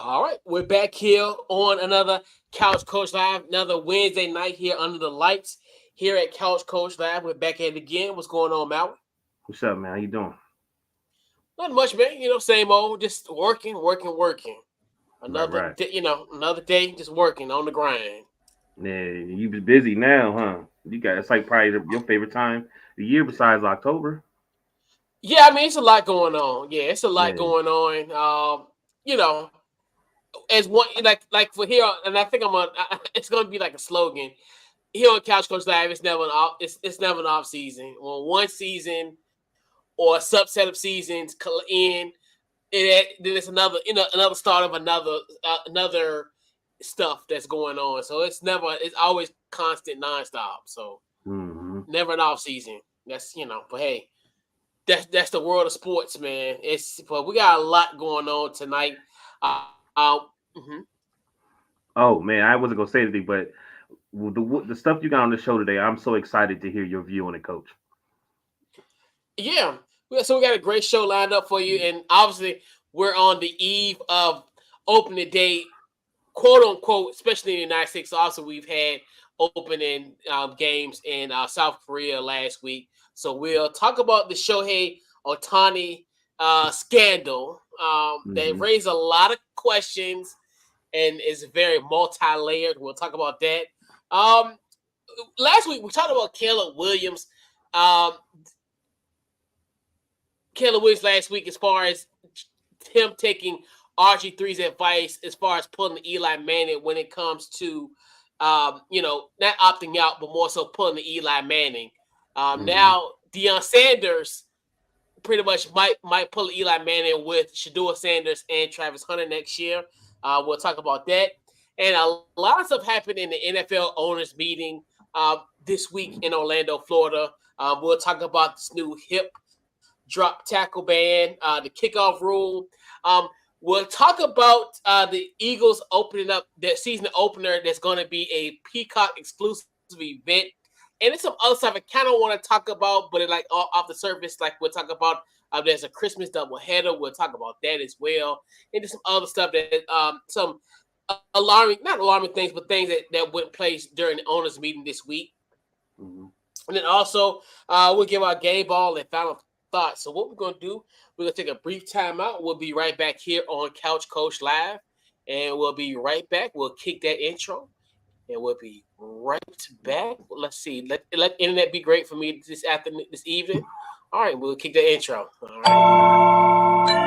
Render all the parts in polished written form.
All right, we're back here on another Couch Coach Live, another Wednesday night here under the lights here at Couch Coach Live. We're back at it again. What's going on, Mal? What's up, man? How you doing? Not much, man. Same old, just working. Right, Another, right. another day, just working on the grind. Yeah, you be busy now, huh? You got it's like probably your favorite time of the year besides October. Yeah, I mean it's a lot going on. Yeah, it's a lot Yeah. going on. You know, as one like for here, and I think it's gonna be like a slogan here on Couch Coach Live. It's never an off season. When one season or a subset of seasons end, then it's another start of another stuff that's going on. So it's always constant nonstop. So Hmm. never an off season. But hey, that's the world of sports, man. But we got a lot going on tonight. Mhm. Oh man, I wasn't gonna say anything, but the stuff you got on the show today, I'm so excited to hear your view on it, Coach. Yeah. So we got a great show lined up for you, and obviously we're on the eve of opening day, quote unquote, especially in the United States. Also, we've had opening games in South Korea last week. So we'll talk about the Shohei Ohtani scandal. They Hmm. raised a lot of questions and is very multi-layered. We'll talk about that. Um, Last week we talked about Caleb Williams. Um, Caleb Williams last week, as far as him taking RG3's advice, as far as pulling the Eli Manning when it comes to, not opting out, but more so pulling the Eli Manning. Hmm. Now Deion Sanders pretty much might pull Eli Manning with Shedeur Sanders and Travis Hunter next year. We'll talk about that. And a lot of stuff happened in the NFL owners meeting this week in Orlando, Florida. We'll talk about this new hip drop tackle ban, the kickoff rule. Um, we'll talk about the Eagles opening up their season opener. That's going to be a Peaccock exclusive event. And it's some other stuff I kind of want to talk about, but it like off the surface, like we'll talk about. There's a Christmas doubleheader. We'll talk about that as well, and just some other stuff that some alarming, not alarming things, but things that went place during the owners meeting this week. Hmm. And then also, we'll give our game ball and final thoughts. So what we're going to do, we're going to take a brief time out. We'll be right back here on Couch Coach Live, and we'll be right back. We'll kick that intro, and we'll be right back. Let's see. Let internet be great for me this afternoon, this evening. All right, we'll kick the intro. All right.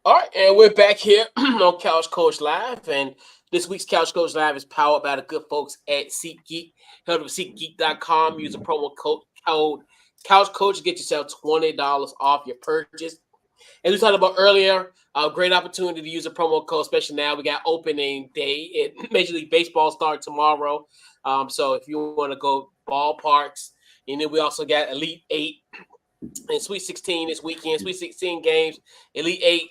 All right, and we're back here on Couch Coach Live, and this week's Couch Coach Live is powered by the good folks at SeatGeek. Head over to SeatGeek.com, use the code Couch Coach to get yourself $20 off your purchase. As we talked about earlier, a great opportunity to use a promo code, especially now we got opening day. Major League Baseball starts tomorrow, so if you want to go ballparks, and then we also got Elite Eight and Sweet 16 this weekend. Sweet 16 games, Elite Eight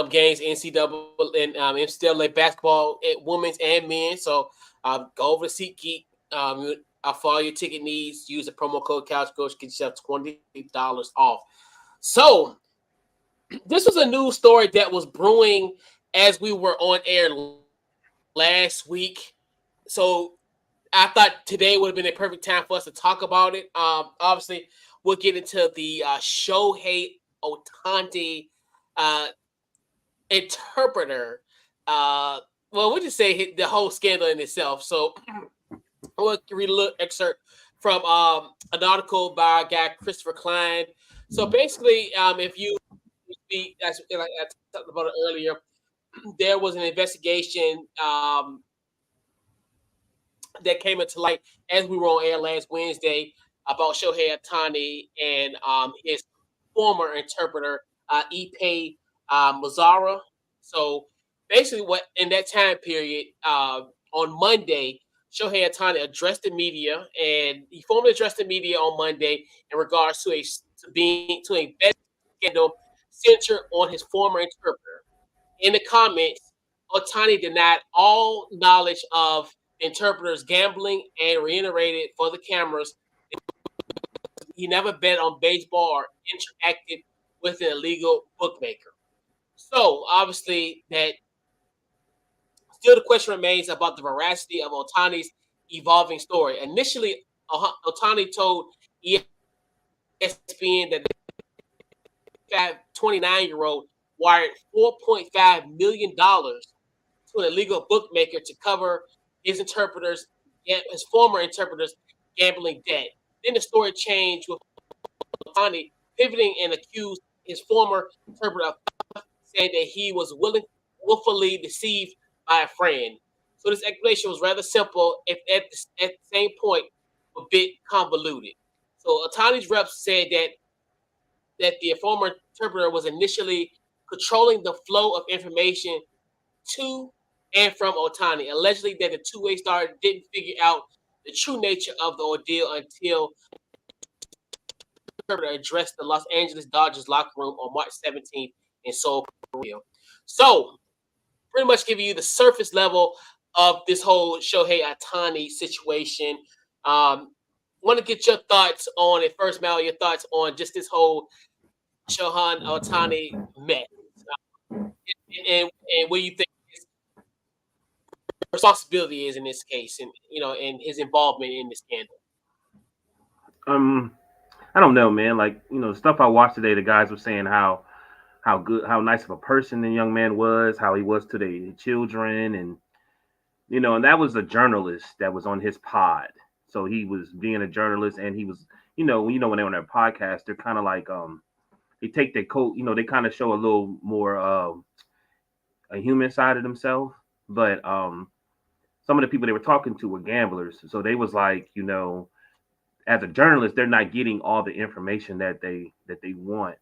games, NCAA basketball, women's and men. So go over to SeatGeek. For all your ticket needs, use the promo code CouchCoach, get yourself $20 off. So this was a news story that was brewing as we were on air last week. So I thought today would have been a perfect time for us to talk about it. Obviously, we'll get into the Shohei Ohtani uh, interpreter. We'll just say the whole scandal in itself. So we'll read a little excerpt from an article by a guy Christopher Klein. So basically, if you speak, as like I talked about it earlier, there was an investigation that came into light as we were on air last Wednesday about Shohei Ohtani and his former interpreter, Ipe Mazzara. So basically, what in that time period, on Monday, Shohei Ohtani addressed the media, and he formally addressed the media on Monday in regards to a bet scandal centered on his former interpreter. In the comments, Otani denied all knowledge of the interpreter's gambling and reiterated for the cameras he never bet on baseball or interacted with an illegal bookmaker. So obviously, that still the question remains about the veracity of Otani's evolving story. Initially, Otani told ESPN that the 29-year-old wired $4.5 million to an illegal bookmaker to cover his former interpreter's gambling debt. Then the story changed with Ohtani pivoting and accused his former interpreter of saying that he was willfully deceived by a friend. So this explanation was rather simple, if at the same point a bit convoluted. So Ohtani's reps said that the former interpreter was initially controlling the flow of information to and from Ohtani, allegedly that the two-way star didn't figure out the true nature of the ordeal until the interpreter addressed the Los Angeles Dodgers locker room on March 17th in Seoul, Korea. So, pretty much giving you the surface level of this whole Shohei Ohtani situation. Want to get your thoughts on it first, Mal, your thoughts on just this whole Shohei Ohtani mess. And what you think responsibility is in this case, and and his involvement in the scandal. Um, I don't know, man. Like, the stuff I watched today, the guys were saying how good, how nice of a person the young man was, how he was to the children, and and that was a journalist that was on his pod. So he was being a journalist, and he was, when they're on their podcast, they're kind of like they take their coat, they kind of show a little more a human side of themselves, but some of the people they were talking to were gamblers, so they was like, as a journalist, they're not getting all the information that they want.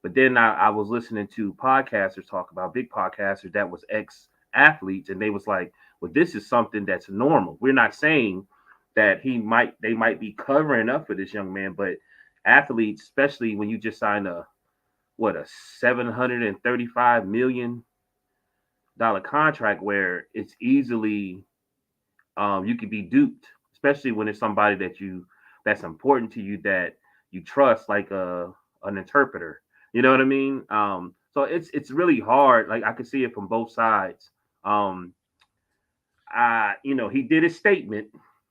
But then I was listening to podcasters talk about big podcasters that was ex athletes, and they was like, well, this is something that's normal. We're not saying that they might be covering up for this young man, but athletes, especially when you just sign a $735 million contract where it's easily you could be duped, especially when it's somebody that's important to you, that you trust, like an interpreter. You know what I mean? So it's really hard. Like, I could see it from both sides. He did his statement.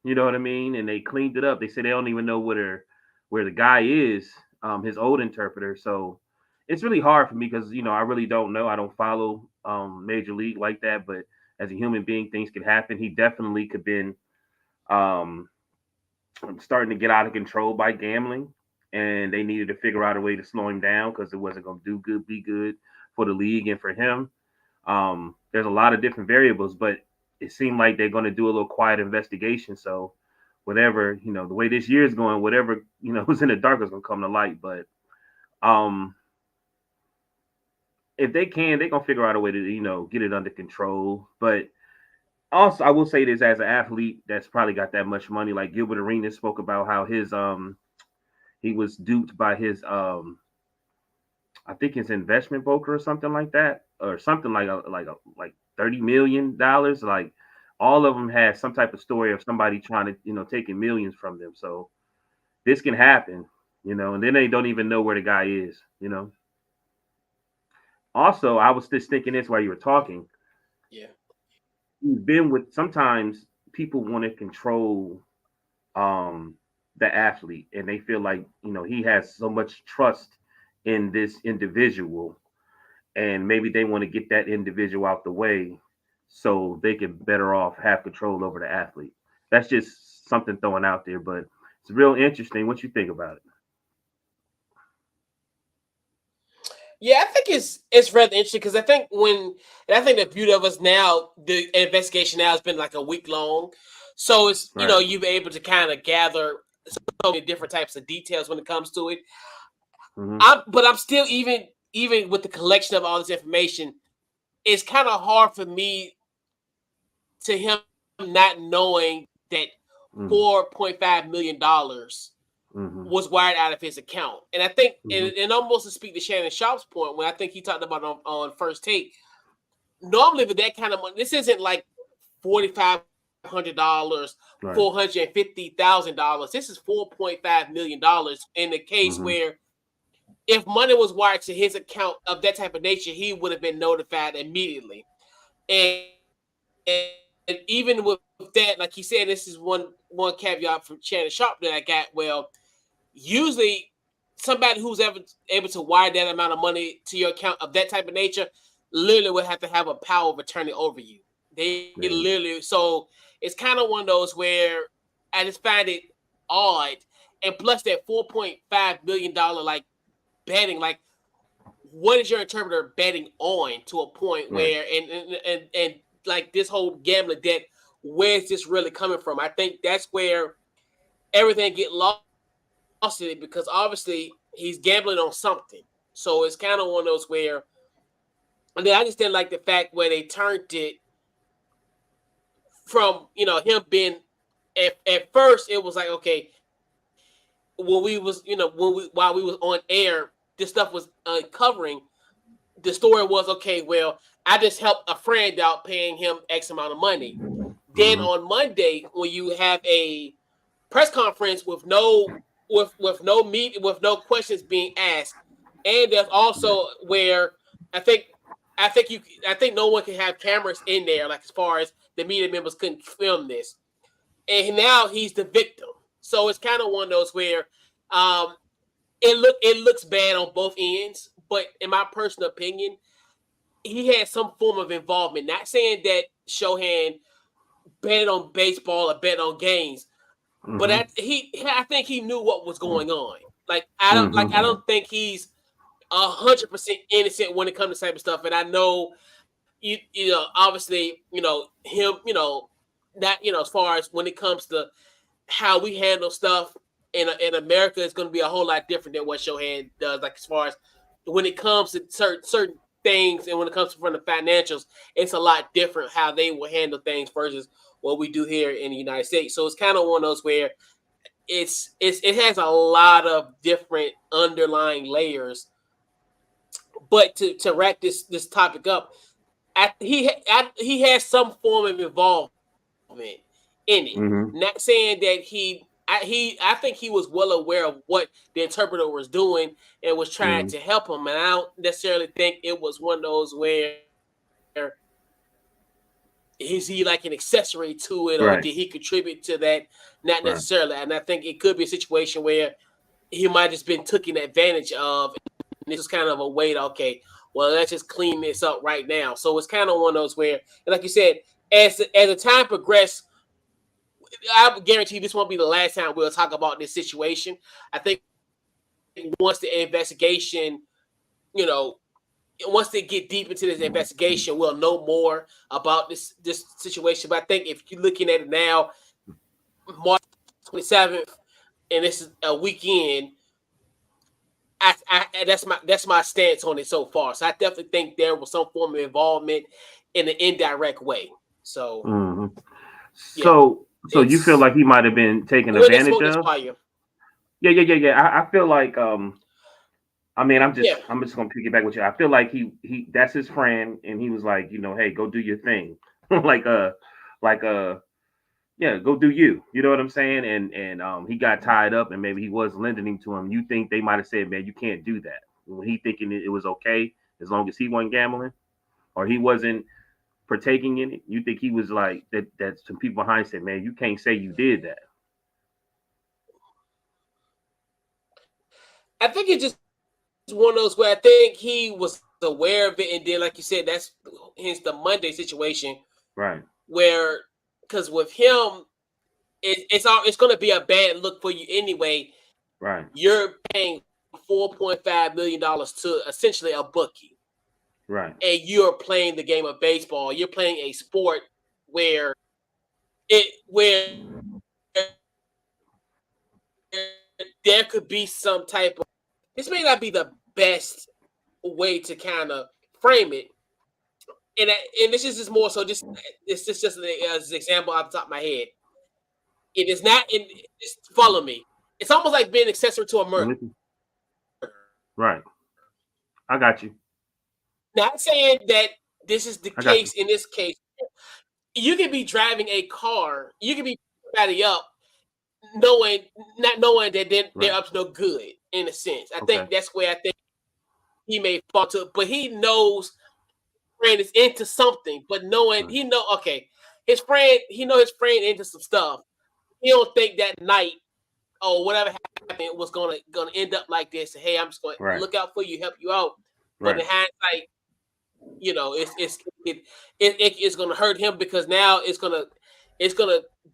You know what I mean? And they cleaned it up. They said they don't even know where the guy is, his old interpreter. So it's really hard for me because I really don't know. I don't follow Major League like that. But as a human being, things could happen. He definitely could have been um, starting to get out of control by gambling, and they needed to figure out a way to slow him down because it wasn't going to be good for the league and for him. There's a lot of different variables, but it seemed like they're going to do a little quiet investigation. So whatever, the way this year is going, whatever, was in the dark is going to come to light. But if they can, they're going to figure out a way to, get it under control. But also, I will say this, as an athlete that's probably got that much money, like Gilbert Arenas spoke about how he was duped by his I think his investment broker or something like that, or something like $30 million. Like, all of them had some type of story of somebody trying to taking millions from them. So this can happen, and then they don't even know where the guy is. Also, I was just thinking this while you were talking. Yeah. You've been with, sometimes people want to control the athlete, and they feel like he has so much trust in this individual, and maybe they want to get that individual out the way so they can better off have control over the athlete. That's just something thrown out there, but It's real interesting. What you think about it? Yeah, I think it's rather interesting because I think the beauty of us now, the investigation now has been like a week long, so it's Right. you've been able to kind of gather so many different types of details when it comes to it. Mm-hmm. But I'm still even with the collection of all this information, it's kind of hard for me to him not knowing that Mm-hmm. $4.5 million Mm-hmm. was wired out of his account. And I think, Mm-hmm. and almost to speak to Shannon Sharp's point, when I think he talked about on First Take, normally with that kind of money, this isn't like $4,500, Right. $450,000. This is $4.5 million in the case Mm-hmm. where if money was wired to his account of that type of nature, he would have been notified immediately. And, and even with that, like he said, this is one caveat from Shannon Sharp that I got. Well, usually somebody who's ever able to wire that amount of money to your account of that type of nature literally would have to have a power of attorney over you. They Yeah. literally, so it's kind of one of those where I just find it odd. And plus that $4.5 million like betting, like what is your interpreter betting on to a point Right. where and like this whole gambling debt, where's this really coming from? I think that's where everything get lost in it because obviously he's gambling on something. So it's kind of one of those where, and then I just didn't like the fact where they turned it from him being at first it was like okay when we was while we was on air this stuff was uncovering. The story was okay. Well, I just helped a friend out paying him X amount of money. Then Mm-hmm. on Monday when you have a press conference with no meet with no questions being asked, and there's Yeah. also where I think I think no one can have cameras in there like as far as the media members couldn't film this, and now he's the victim. So it's kind of one of those where um, it looks bad on both ends, but in my personal opinion, he had some form of involvement. Not saying that Shohei betted on baseball or bet on games, but Mm-hmm. I think he knew what was going on. I Mm-hmm. don't think he's 100% innocent when it comes to type of stuff. And I know obviously him that as far as when it comes to how we handle stuff in America is going to be a whole lot different than what Shohei does. Like as far as when it comes to certain things and when it comes to from the financials, it's a lot different how they will handle things versus what we do here in the United States. So it's kind of one of those where it has a lot of different underlying layers. But to wrap this topic up, he has some form of involvement in it. Mm-hmm. Not saying that I think he was well aware of what the interpreter was doing and was trying Mm-hmm. to help him. And I don't necessarily think it was one of those where is he like an accessory to it or Right. did he contribute to that? Not Right. necessarily. And I think it could be a situation where he might have just been taken advantage of. And this is kind of a way to, okay, well, let's just clean this up right now. So it's kind of one of those where, and like you said, as the time progressed, I guarantee this won't be the last time we'll talk about this situation. I think once the investigation, you know, once they get deep into this investigation, we'll know more about this situation. But I think if you're looking at it now, March 27th, and this is a weekend, that's my stance on it so far. So I definitely think there was some form of involvement in an indirect way. So Mm-hmm. yeah, So you feel it's like he might have been taken where the advantage smoke is of? fire. Yeah, yeah, yeah, yeah. I feel like I mean, Yeah, I'm just gonna piggyback with you. I feel like he that's his friend, and he was like, hey, go do your thing, like like yeah, go do you. You know what I'm saying? And he got tied up, and maybe he was lending to him. You think they might have said, man, you can't do that when he thinking it was okay as long as he wasn't gambling or he wasn't partaking in it. You think he was like that? That some people behind said, man, you can't say you did that. I think it's just one of those where I think he was aware of it, and then like you said, that's hence the Monday situation Right. where because with him it's going to be a bad look for you anyway. Right. You're paying $4.5 million to essentially a bookie. Right. And you're playing the game of baseball. You're playing a sport where where there could be some type of, this may not be the best way to kind of frame it. And this is just more so just it's just an example off the top of my head. It is not in, just follow me. It's almost like being accessory to a murder. Right. I got you. Not saying that this is the I got case in this case. You can be driving a car, you can be somebody up, not knowing that they're up to no good in a sense. I think that's where I think he may fall to, but he knows friend is into something, but knowing he know his friend into some stuff. He don't think that night or whatever happened was gonna end up like this. Hey, I'm just going to look out for you, help you out. But in hindsight, you know, it's gonna hurt him because now it's gonna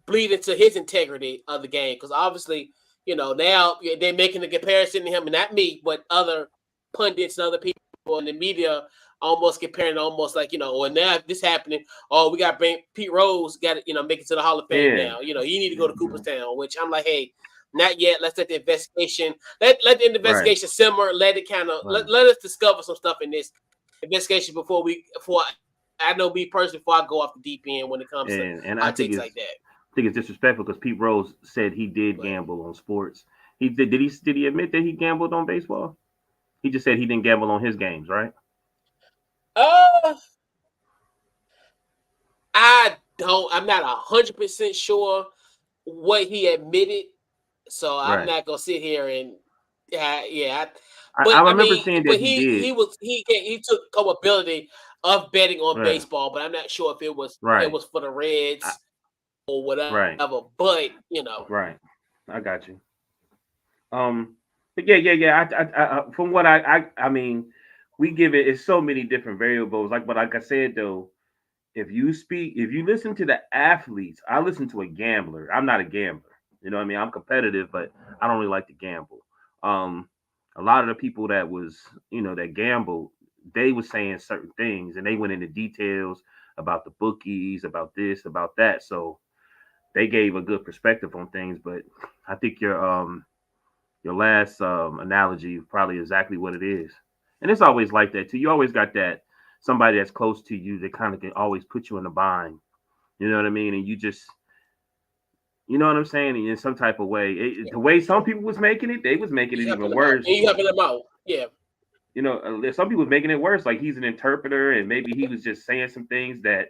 bleed into his integrity of the game. Because obviously, you know, now they're making the comparison to him, and not me, but other pundits and other people in the media almost comparing, almost like, you know, well, now this happening, we got Pete Rose got to, you know, make it to the Hall of Fame now. You know, you need to go to Cooperstown, which I'm like, hey, not yet. Let's let the investigation let the investigation simmer. Let it kind of let us discover some stuff in this investigation before I know me personally, before I go off the deep end when it comes to I think takes like that. I think it's disrespectful because Pete Rose said he did gamble on sports. He did he admit that he gambled on baseball? He just said he didn't gamble on his games, right? I'm not 100% sure what he admitted, so I'm not gonna sit here and I remember seeing that he took culpability of betting on baseball, but I'm not sure if it was for the Reds or whatever. But you know, I got you. But yeah. I from what I mean, we give it's so many different variables. Like I said though, if you listen to the athletes, I listen to a gambler. I'm not a gambler. You know what I mean? I'm competitive, but I don't really like to gamble. A lot of the people that gambled, they were saying certain things and they went into details about the bookies, about this, about that. So they gave a good perspective on things. But I think your last analogy is probably exactly what it is. And it's always like that too. You always got that somebody that's close to you that kind of can always put you in a bind. You know what I mean? And you just, you know what I'm saying? In some type of way, the way some people was making it, they was making it even worse. And you helping them out, yeah. You know, some people was making it worse. Like he's an interpreter, and maybe he was just saying some things that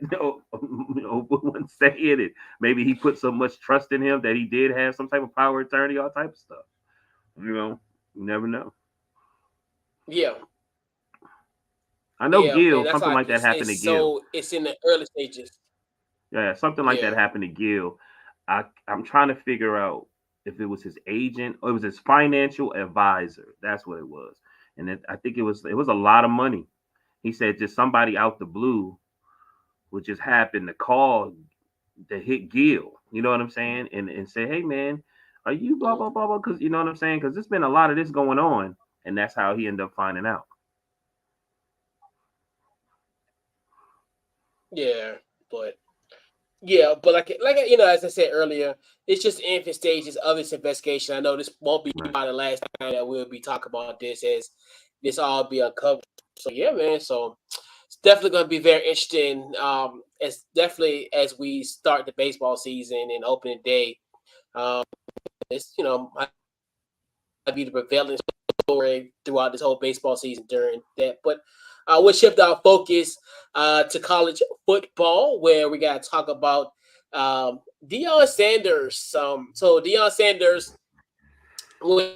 wouldn't say it. And maybe he put so much trust in him that he did have some type of power attorney, all type of stuff. You know, you never know. Yeah. I know Gil, something like that happened to Gil. So it's in the early stages. Yeah, something like that happened to Gil. I'm trying to figure out if it was his agent or it was his financial advisor. That's what it was. And I think it was a lot of money. He said just somebody out the blue would just happen to call to hit Gil. You know what I'm saying? And say, hey man, are you blah blah blah blah? Because you know what I'm saying? Because there's been a lot of this going on, and that's how he ended up finding out. Yeah, but like you know, as I said earlier, it's just infant stages of this investigation. I know this won't be the last time that we'll be talking about this, as this all be uncovered. So yeah, man. So it's definitely going to be very interesting. It's definitely as we start the baseball season and opening day. It's might be the prevailing story throughout this whole baseball season during that, but. We'll shift our focus to college football, where we got to talk about Deion Sanders. So Deion Sanders went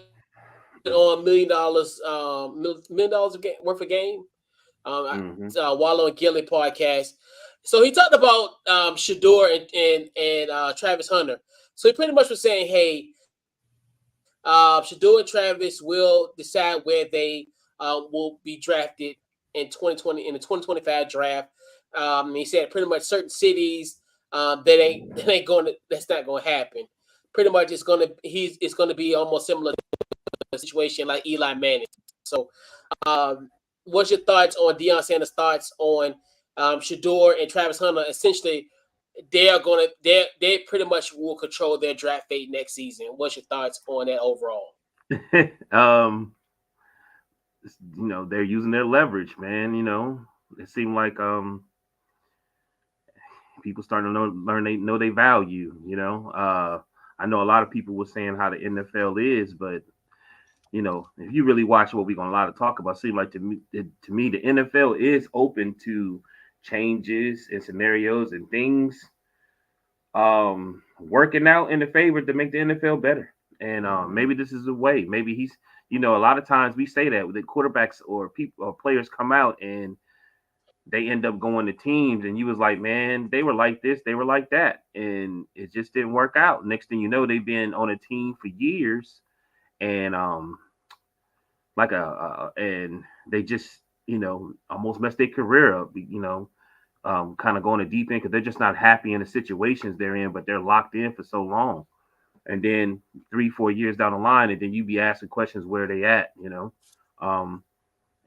on $1 million worth of game. Wallow and Gilly podcast. So he talked about Shedeur and Travis Hunter. So he pretty much was saying, hey, Shedeur and Travis will decide where they will be drafted in 2020 in the 2025 draft. He said pretty much certain cities that's not going to happen. pretty much it's gonna be almost similar to a situation like Eli Manning. So, what's your thoughts on Deion Sanders' thoughts on Shedeur and Travis Hunter? Essentially, they pretty much will control their draft fate next season. What's your thoughts on that overall? um, they're using their leverage, man. It seemed like people starting to know they value. I know a lot of people were saying how the NFL is, but if you really watch what we're gonna a lot of talk about, it seems like to me the NFL is open to changes and scenarios and things working out in the favor to make the NFL better. And maybe this is a way. Maybe he's a lot of times we say that the quarterbacks or people or players come out and they end up going to teams and you was like, man, they were like this, they were like that, and it just didn't work out. Next thing you know, they've been on a team for years and and they just almost messed their career up, kind of going to deep end because they're just not happy in the situations they're in, but they're locked in for so long. And then 3-4 years down the line, and then you be asking questions where they at, and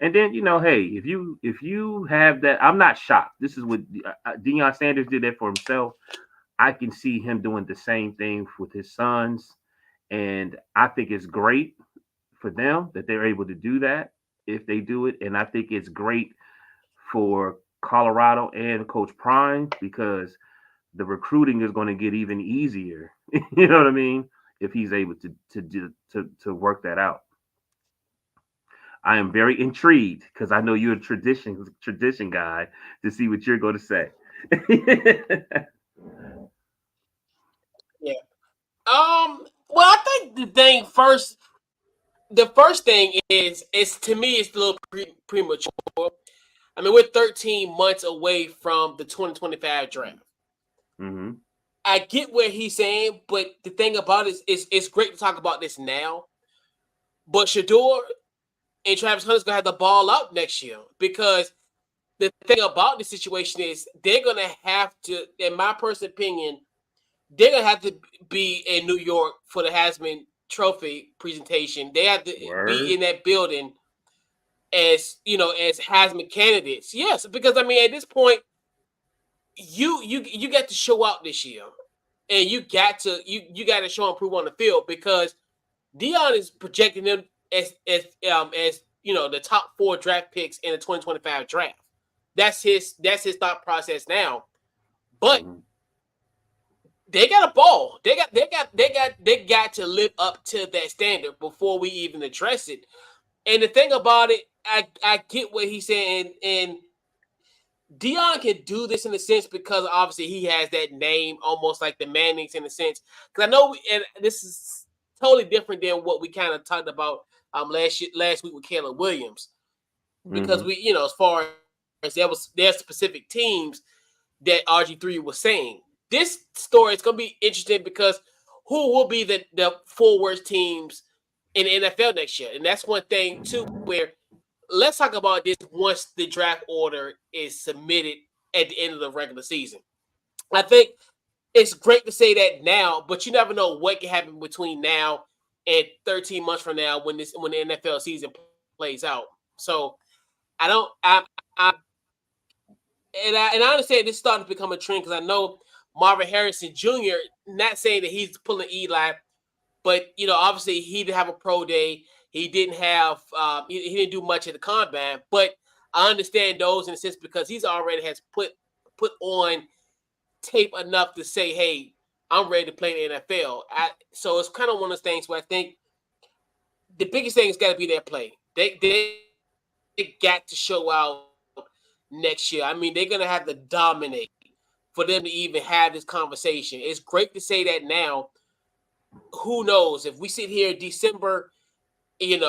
then hey, if you have that, I'm not shocked. This is what Deion Sanders did that for himself. I can see him doing the same thing with his sons, and I think it's great for them that they're able to do that if they do it. And I think it's great for Colorado and Coach Prime because the recruiting is going to get even easier. You know what I mean? If he's able to work that out. I am very intrigued because I know you're a tradition guy to see what you're going to say. Yeah. Well, I think the first thing is to me it's a little premature. I mean, we're 13 months away from the 2025 draft. Mm-hmm. I get where he's saying, but the thing about it is it's great to talk about this now. But Shedeur and Travis Hunter's gonna have the ball out next year because the thing about the situation is they're gonna have to, in my personal opinion, they're gonna have to be in New York for the Heisman Trophy presentation. They have to be in that building as as Heisman candidates. Yes, because I mean at this point, you got to show out this year, and you got to show and prove on the field because Deion is projecting them as the top 4 draft picks in the 2025 draft. That's his thought process now. But they got a ball. They got to live up to that standard before we even address it. And the thing about it, I get what he's saying, and Deion can do this in a sense because obviously he has that name, almost like the Mannings in a sense. Because I know, and this is totally different than what we kind of talked about last week with Caleb Williams, because we as far as there's specific teams that RG3 was saying. This story is going to be interesting because who will be the 4 worst teams in the NFL next year? And that's one thing too where. Let's talk about this once the draft order is submitted at the end of the regular season. I think it's great to say that now, but you never know what can happen between now and 13 months from now when the NFL season plays out. So I don't, I understand this is starting to become a trend because I know Marvin Harrison Jr. Not saying that he's pulling Eli, but obviously he didn't have a pro day. He didn't have he didn't do much at the combine, but I understand those in a sense because he's already has put on tape enough to say, hey, I'm ready to play in the NFL. So it's kind of one of those things where I think the biggest thing has got to be their play. They got to show out next year. I mean, they're gonna have to dominate for them to even have this conversation. It's great to say that now. Who knows if we sit here in December, and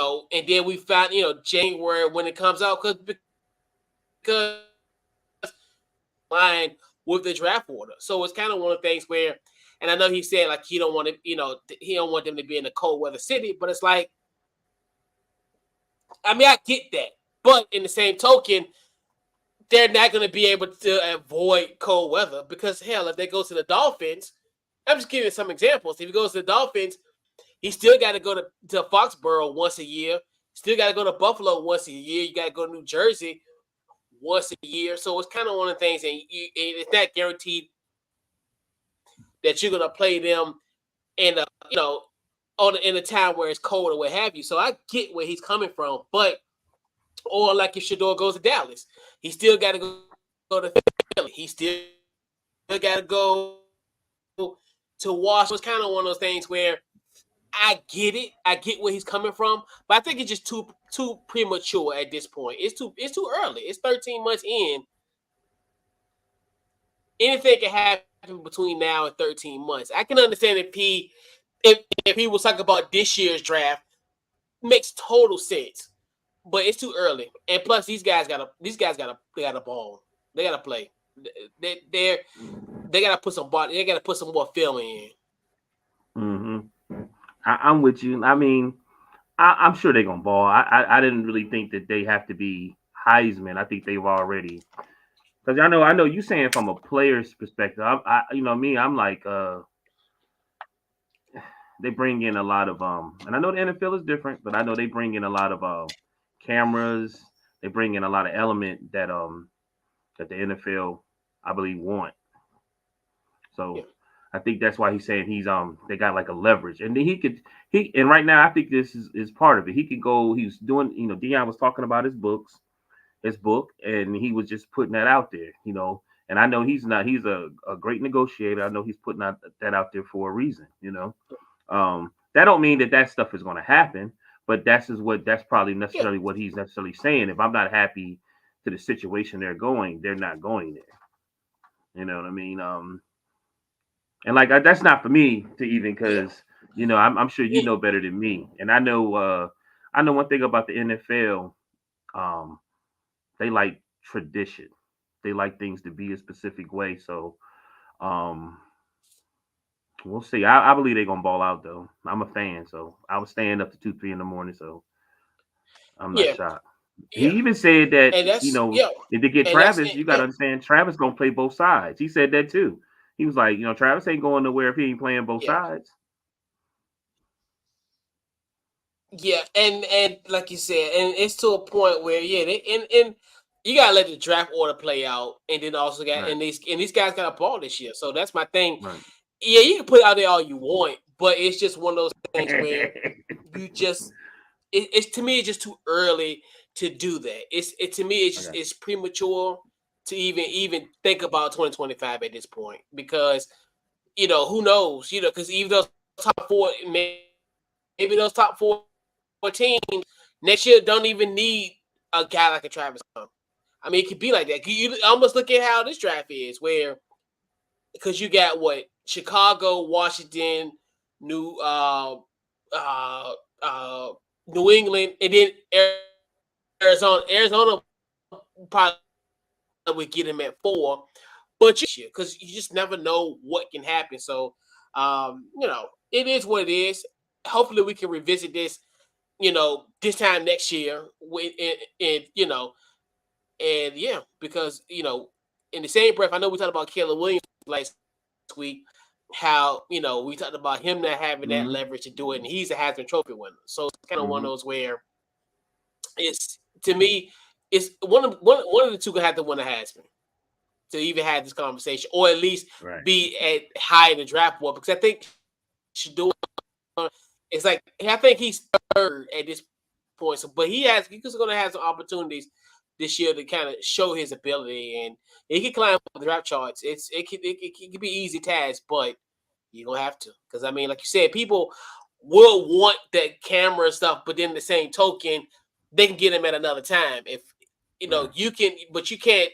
then we found, January when it comes out because line with the draft order. So it's kind of one of the things where, and I know he said like he don't want to, he don't want them to be in a cold weather city, but it's like, I mean, I get that, but in the same token, they're not going to be able to avoid cold weather because hell, if they go to the Dolphins, I'm just giving some examples. If he goes to the Dolphins, he still got to go to Foxborough once a year. Still got to go to Buffalo once a year. You got to go to New Jersey once a year. So it's kind of one of the things, and it's not guaranteed that you're going to play them in a, in a time where it's cold or what have you. So I get where he's coming from, but or like if Shedeur goes to Dallas, he still got to go to Philly. He still got to go to Washington. It's kind of one of those things where I get it. I get where he's coming from, but I think it's just too premature at this point. It's too early. It's 13 months in. Anything can happen between now and 13 months. I can understand if he was talking about this year's draft, makes total sense. But it's too early, and plus these guys gotta ball. They gotta play. They gotta put some body. They gotta put some more film in. Mm-hmm. I'm with you. I mean, I'm sure they're gonna ball. I didn't really think that they have to be Heisman. I think they've already, because I know you saying from a player's perspective. I'm like they bring in a lot of and I know the NFL is different, but I know they bring in a lot of cameras. They bring in a lot of element that the NFL, I believe, want. So yeah. I think that's why he's saying they got like a leverage, and then and right now I think this is part of it. He could go. He was doing, Deion was talking about his book, and he was just putting that out there, And I know he's a great negotiator. I know he's putting that out there for a reason, That don't mean that stuff is going to happen. But that's probably necessarily what he's necessarily saying. If I'm not happy to the situation they're going, they're not going there. You know what I mean? And like that's not for me to even, because I'm sure you know better than me. And I know one thing about the NFL. They like tradition. They like things to be a specific way. So we'll see. I believe they're gonna ball out though. I'm a fan, so I was staying up to 2-3 in the morning, so I'm not shocked. He even said that if they get Travis, you gotta understand Travis gonna play both sides. He said that too. He was like, Travis ain't going nowhere if he ain't playing both sides. Yeah, and like you said, and it's to a point where and you gotta let the draft order play out, and then also and these guys got a ball this year. So that's my thing. Right. Yeah, you can put it out there all you want, but it's just one of those things where you just it's to me it's just too early to do that. To me it's premature to even think about 2025 at this point, because who knows, because even those top four, maybe those top four teams next year don't even need a guy like a Travis Hunter. I mean, it could be like that. You almost look at how this draft is, where because you got Chicago, Washington, New England, and then Arizona. Arizona probably would get him at 4, but because you just never know what can happen. So, it is what it is. Hopefully, we can revisit this, this time next year, because in the same breath, I know we talked about Caleb Williams last week, how we talked about him not having that leverage to do it, and he's a Heisman Trophy winner. So it's kind of one of those where it's, to me, it's one of the two gonna have to win a Heisman to even have this conversation, or at least be at high in the draft board, because I think Shedeur, it's like I think he's third at this point. So, but he's going to have some opportunities this year to kind of show his ability, and he can climb up the draft charts. It can be easy task, but you're gonna have to, because I mean, like you said, people will want that camera stuff, but then the same token, they can get him at another time. If you can, but you can't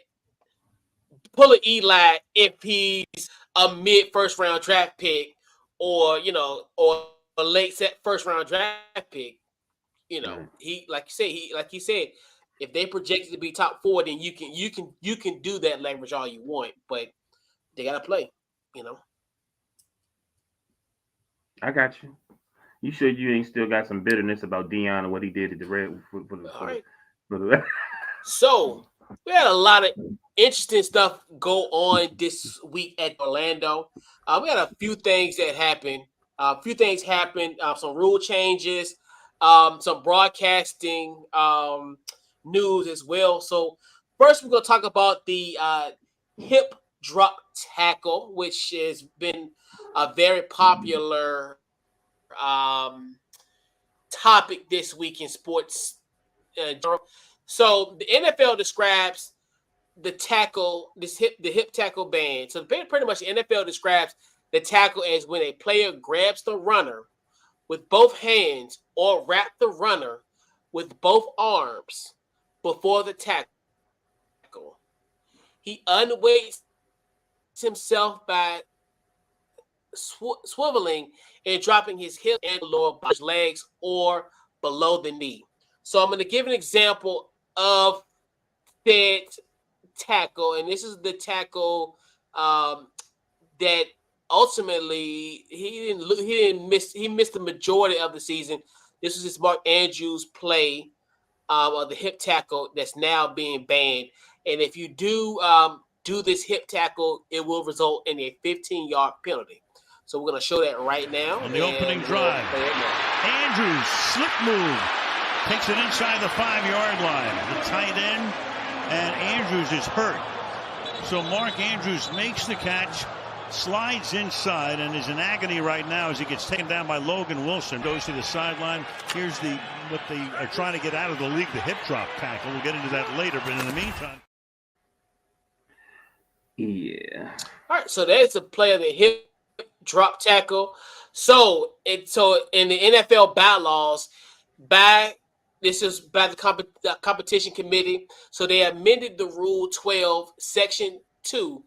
pull an Eli if he's a mid first round draft pick, or or a late first round draft pick. He like you said, if they projected to be top 4, then you can do that leverage all you want, but they gotta play. I got you. You sure you ain't still got some bitterness about Deion and what he did at the Red? All right. So we had a lot of interesting stuff go on this week at Orlando. We had a few things that happened. Some rule changes, some broadcasting news as well. So first, we're going to talk about the hip drop tackle, which has been a very popular topic this week in sports. So the NFL describes the hip tackle ban. So pretty much the NFL describes the tackle as when a player grabs the runner with both hands or wrap the runner with both arms before the tackle. He unweights himself by swiveling and dropping his hip and lower his legs or below the knee. So I'm going to give an example of that tackle, and this is the tackle that ultimately he missed the majority of the season. This was his Mark Andrews play of the hip tackle that's now being banned. And if you do this hip tackle, it will result in a 15-yard penalty. So we're going to show that right now. On the opening drive, Andrews slip move takes it inside the 5-yard line. The tight end and Andrews is hurt. So Mark Andrews makes the catch, slides inside, and is in agony right now as he gets taken down by Logan Wilson. Goes to the sideline. Here's what they are trying to get out of the league, the hip drop tackle. We'll get into that later, but in the meantime. Yeah. All right, so that's a play of the hip drop tackle. So in the NFL bylaws, this is by the competition committee. So they amended the Rule 12, Section 2,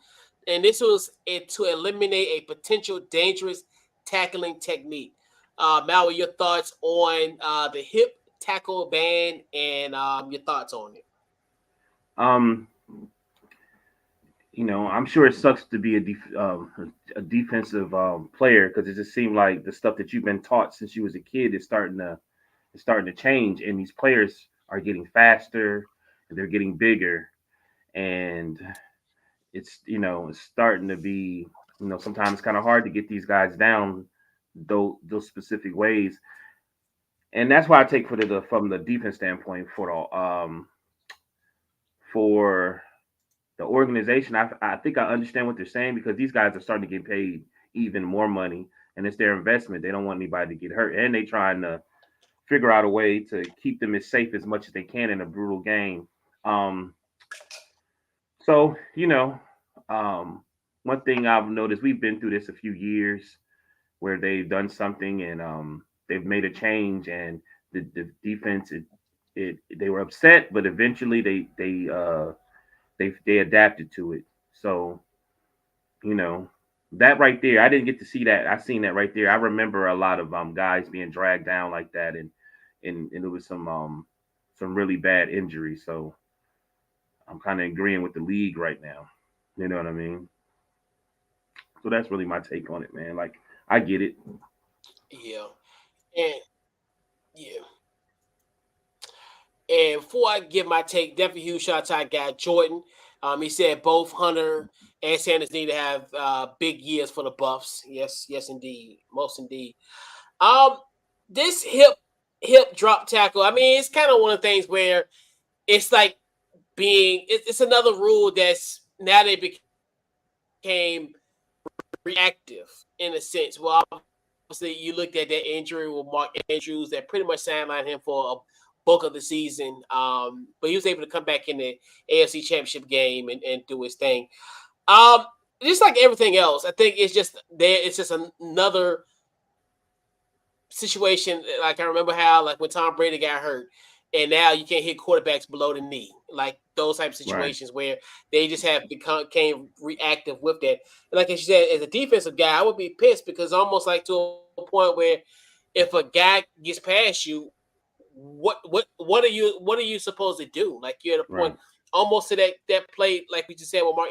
and this was to eliminate a potential dangerous tackling technique. Maui, your thoughts on the hip tackle ban and your thoughts on it? I'm sure it sucks to be a defensive player because it just seemed like the stuff that you've been taught since you was a kid is starting to change, and these players are getting faster and they're getting bigger, and it's starting to be sometimes kind of hard to get these guys down those specific ways, and that's why I take from the defense standpoint for the organization. I think I understand what they're saying because these guys are starting to get paid even more money, and it's their investment. They don't want anybody to get hurt, and they trying to figure out a way to keep them as safe as much as they can in a brutal game. One thing I've noticed, we've been through this a few years where they've done something and they've made a change, and the defense they were upset, but eventually they adapted to it. So, that right there, I didn't get to see that. I seen that right there. I remember a lot of guys being dragged down like that, and it was some really bad injuries. So I'm kind of agreeing with the league right now. You know what I mean? So that's really my take on it, man. Like, I get it. Yeah. And before I give my take, definitely huge shout out to our guy Jordan. He said both Hunter and Sanders need to have big years for the Buffs. Yes, indeed, most indeed. This hip drop tackle. I mean, it's kind of one of the things where it's like it's another rule that's now they became reactive in a sense. Well, obviously you looked at that injury with Mark Andrews that pretty much sidelined him for a bulk of the season, but he was able to come back in the AFC Championship game and do his thing. Just like everything else, I think it's just another situation. Like I remember how like when Tom Brady got hurt, and now you can't hit quarterbacks below the knee, like those type of situations where they just have became reactive with that. And like I said, as a defensive guy, I would be pissed because almost like to a point where if a guy gets past you, what are you supposed to do? Like you're at a point almost to that play, like we just said with Mark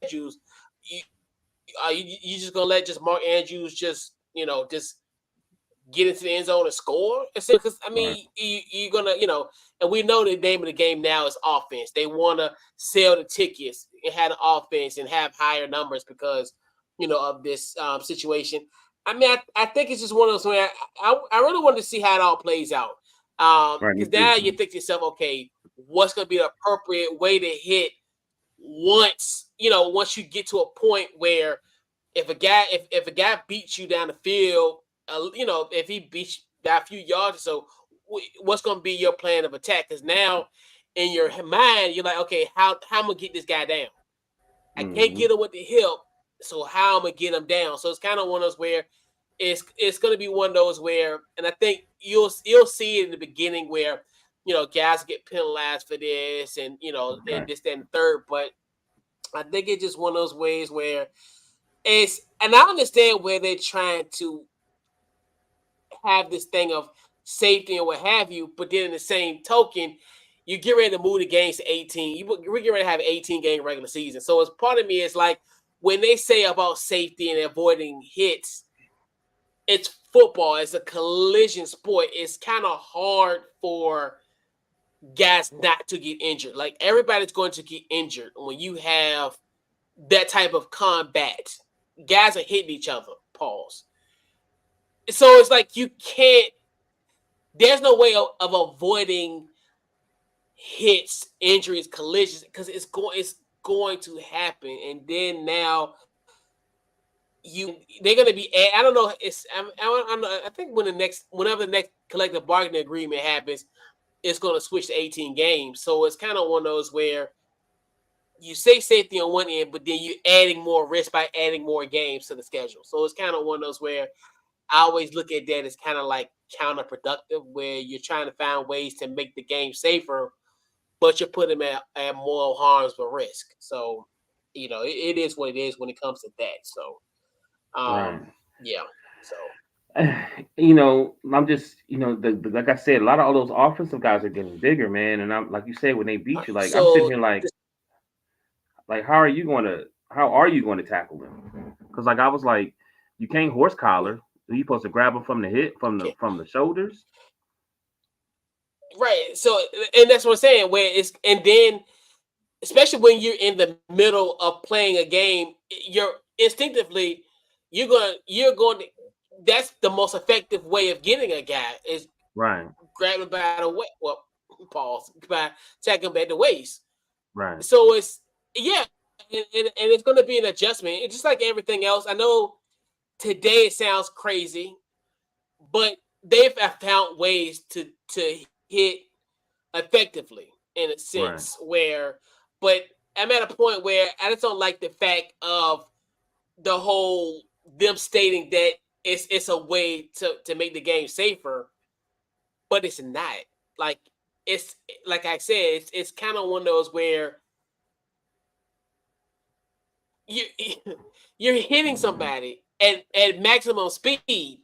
Andrews. You just gonna let just Mark Andrews just get into the end zone and score. Because I mean, you're gonna, and we know the name of the game now is offense. They want to sell the tickets and have an offense and have higher numbers because of this situation. I mean, I think it's just one of those where I really wanted to see how it all plays out. Because now you think to yourself, okay, what's going to be the appropriate way to hit once you get to a point where if a guy beats you down the field, if he beats you by a few yards or so, what's going to be your plan of attack? Because now in your mind, you're like, okay, how am I going to get this guy down? I can't get him with the hip, so how am I going to get him down? So it's kind of one of those where it's going to be one of those where, and I think you'll see it in the beginning where, guys get penalized for this and, and this, that, and the third. But I think it's just one of those ways where and I understand where they're trying to have this thing of safety and what have you, but then in the same token, you get ready to move the games to 18. We get ready to have an 18-game regular season. So as part of me, it's like when they say about safety and avoiding hits, it's football. It's a collision sport. It's kind of hard for guys not to get injured. Like everybody's going to get injured when you have that type of combat. Guys are hitting each other. Pause. So it's like you can't. There's no way of avoiding hits, injuries, collisions because it's going to happen. And then now they're going to be. I don't know. I think whenever the next collective bargaining agreement happens, it's going to switch to 18 games. So it's kind of one of those where you say safety on one end, but then you're adding more risk by adding more games to the schedule. So it's kind of one of those where I always look at that as kind of like counterproductive, where you're trying to find ways to make the game safer, but you're putting them at moral harms or risk. So, it is what it is when it comes to that. So, yeah. So, I'm just, like I said, a lot of all those offensive guys are getting bigger, man. And I'm like you said, when they beat you, like I'm sitting here like how are you going to tackle them? Because like I was like, you can't horse collar. Are you supposed to grab them from the hip, from the shoulders? Right. So, and that's what I'm saying. Where and then, especially when you're in the middle of playing a game, you're instinctively you're going to. That's the most effective way of getting a guy is grabbing by the waist. Well, pause by tackling by the waist. Right. So and it's going to be an adjustment. It's just like everything else. I know today it sounds crazy, but they've found ways to hit effectively in a sense but I'm at a point where I just don't like the fact of the whole them stating that it's a way to make the game safer, but it's not. Like it's like I said, it's kind of one of those where you're hitting somebody at maximum speed.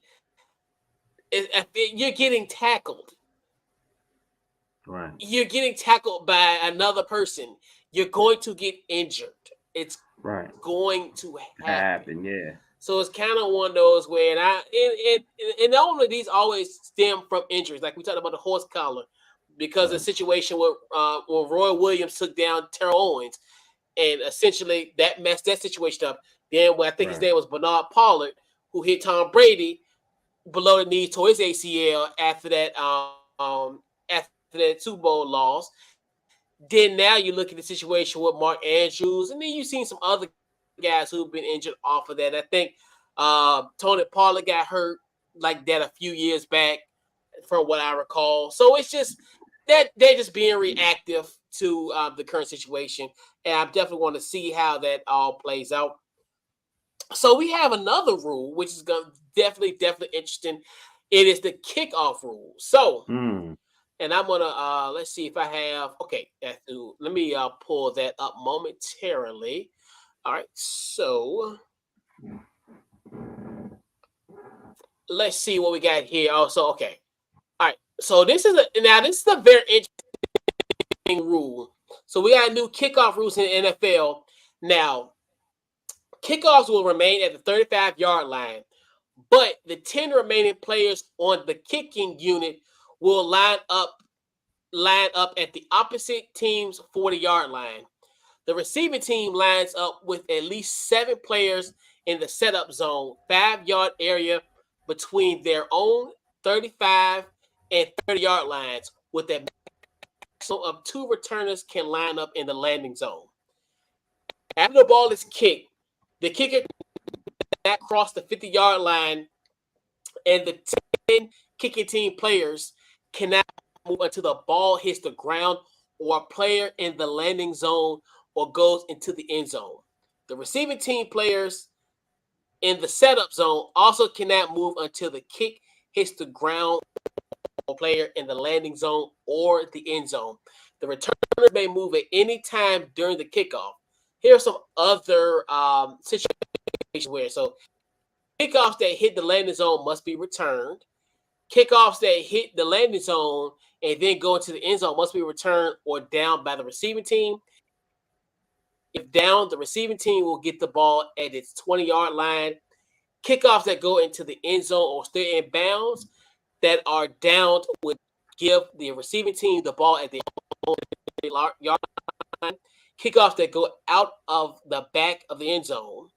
You're getting tackled. Right. You're getting tackled by another person. You're going to get injured. It's going to happen. Yeah. So it's kind of one of those where, and all of these always stem from injuries. Like we talked about the horse collar, because of the situation where Roy Williams took down Terrell Owens, and essentially that messed that situation up. Then I think his name was Bernard Pollard, who hit Tom Brady below the knee, tore his ACL after that Super Bowl loss. Then now you look at the situation with Mark Andrews, and then you've seen some other guys who've been injured off of that. I think Tony Pollard got hurt like that a few years back, from what I recall. So it's just that they're just being reactive to the current situation, and I definitely want to see how that all plays out. So we have another rule, which is definitely interesting. It is the kickoff rule. So, and I'm gonna let's see if I have. Okay, let me pull that up momentarily. All right, so let's see what we got here. Also, okay, all right. So this is a very interesting rule. So we got new kickoff rules in the NFL now. Kickoffs will remain at the 35-yard line, but the 10 remaining players on the kicking unit will line up at the opposite team's 40-yard line. The receiving team lines up with at least 7 players in the setup zone, 5-yard area between their own 35 and 30-yard lines, with a maximum of 2 returners can line up in the landing zone. After the ball is kicked, the kicker cannot cross the 50-yard line, and the 10 kicking team players cannot move until the ball hits the ground or a player in the landing zone or goes into the end zone. The receiving team players in the setup zone also cannot move until the kick hits the ground or player in the landing zone or the end zone. The returner may move at any time during the kickoff. Here are some other situations where kickoffs that hit the landing zone must be returned. Kickoffs that hit the landing zone and then go into the end zone must be returned or down by the receiving team. If down, the receiving team will get the ball at its 20-yard line. Kickoffs that go into the end zone or stay in bounds that are downed would give the receiving team the ball at the yard line. Kickoffs that go out of the back of the end zone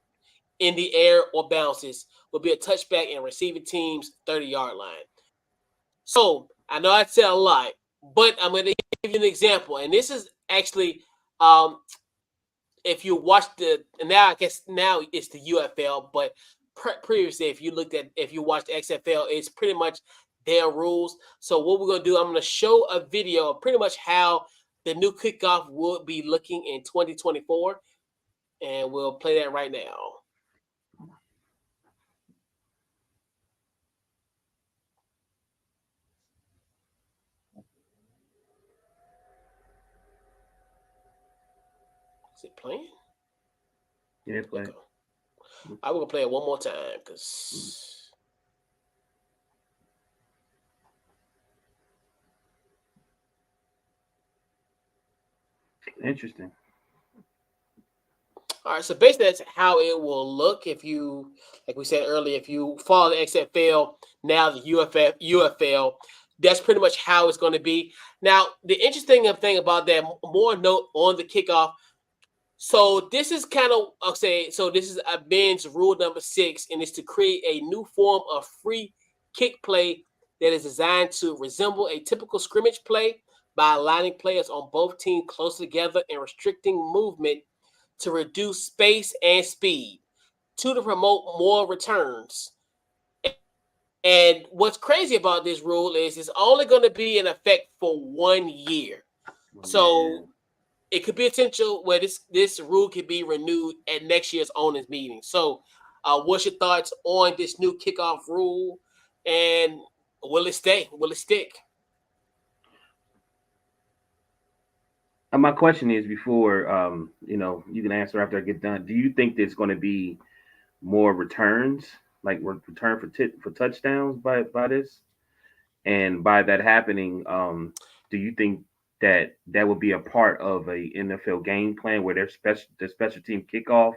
in the air or bounces will be a touchback and receiving team's 30-yard line. So I know I said a lot, but I'm going to give you an example. And this is actually, if you watch now it's the UFL, but previously, if you watched the XFL, it's pretty much their rules. So what we're going to do, I'm going to show a video of pretty much how the new kickoff would be looking in 2024. And we'll play that right now. Is it playing? Yeah, it's playing. Okay. I'm going to play it one more time because... Interesting. All right, so basically that's how it will look if you, like we said earlier, if you follow the XFL, now the UFL, that's pretty much how it's going to be. Now, the interesting thing about that, more note on the kickoff. So this is kind of, so this is Ben's rule number 6, and it's to create a new form of free kick play that is designed to resemble a typical scrimmage play by aligning players on both teams close together and restricting movement to reduce space and speed, to promote more returns. And what's crazy about this rule is it's only going to be in effect for 1 year. So it could be potential where this rule could be renewed at next year's owners meeting. So what's your thoughts on this new kickoff rule, and will it stay? Will it stick? My question is, before you can answer after I get done. Do you think there's going to be more returns, like return for touchdowns by this? And by that happening, do you think that would be a part of a NFL game plan where their special team kickoff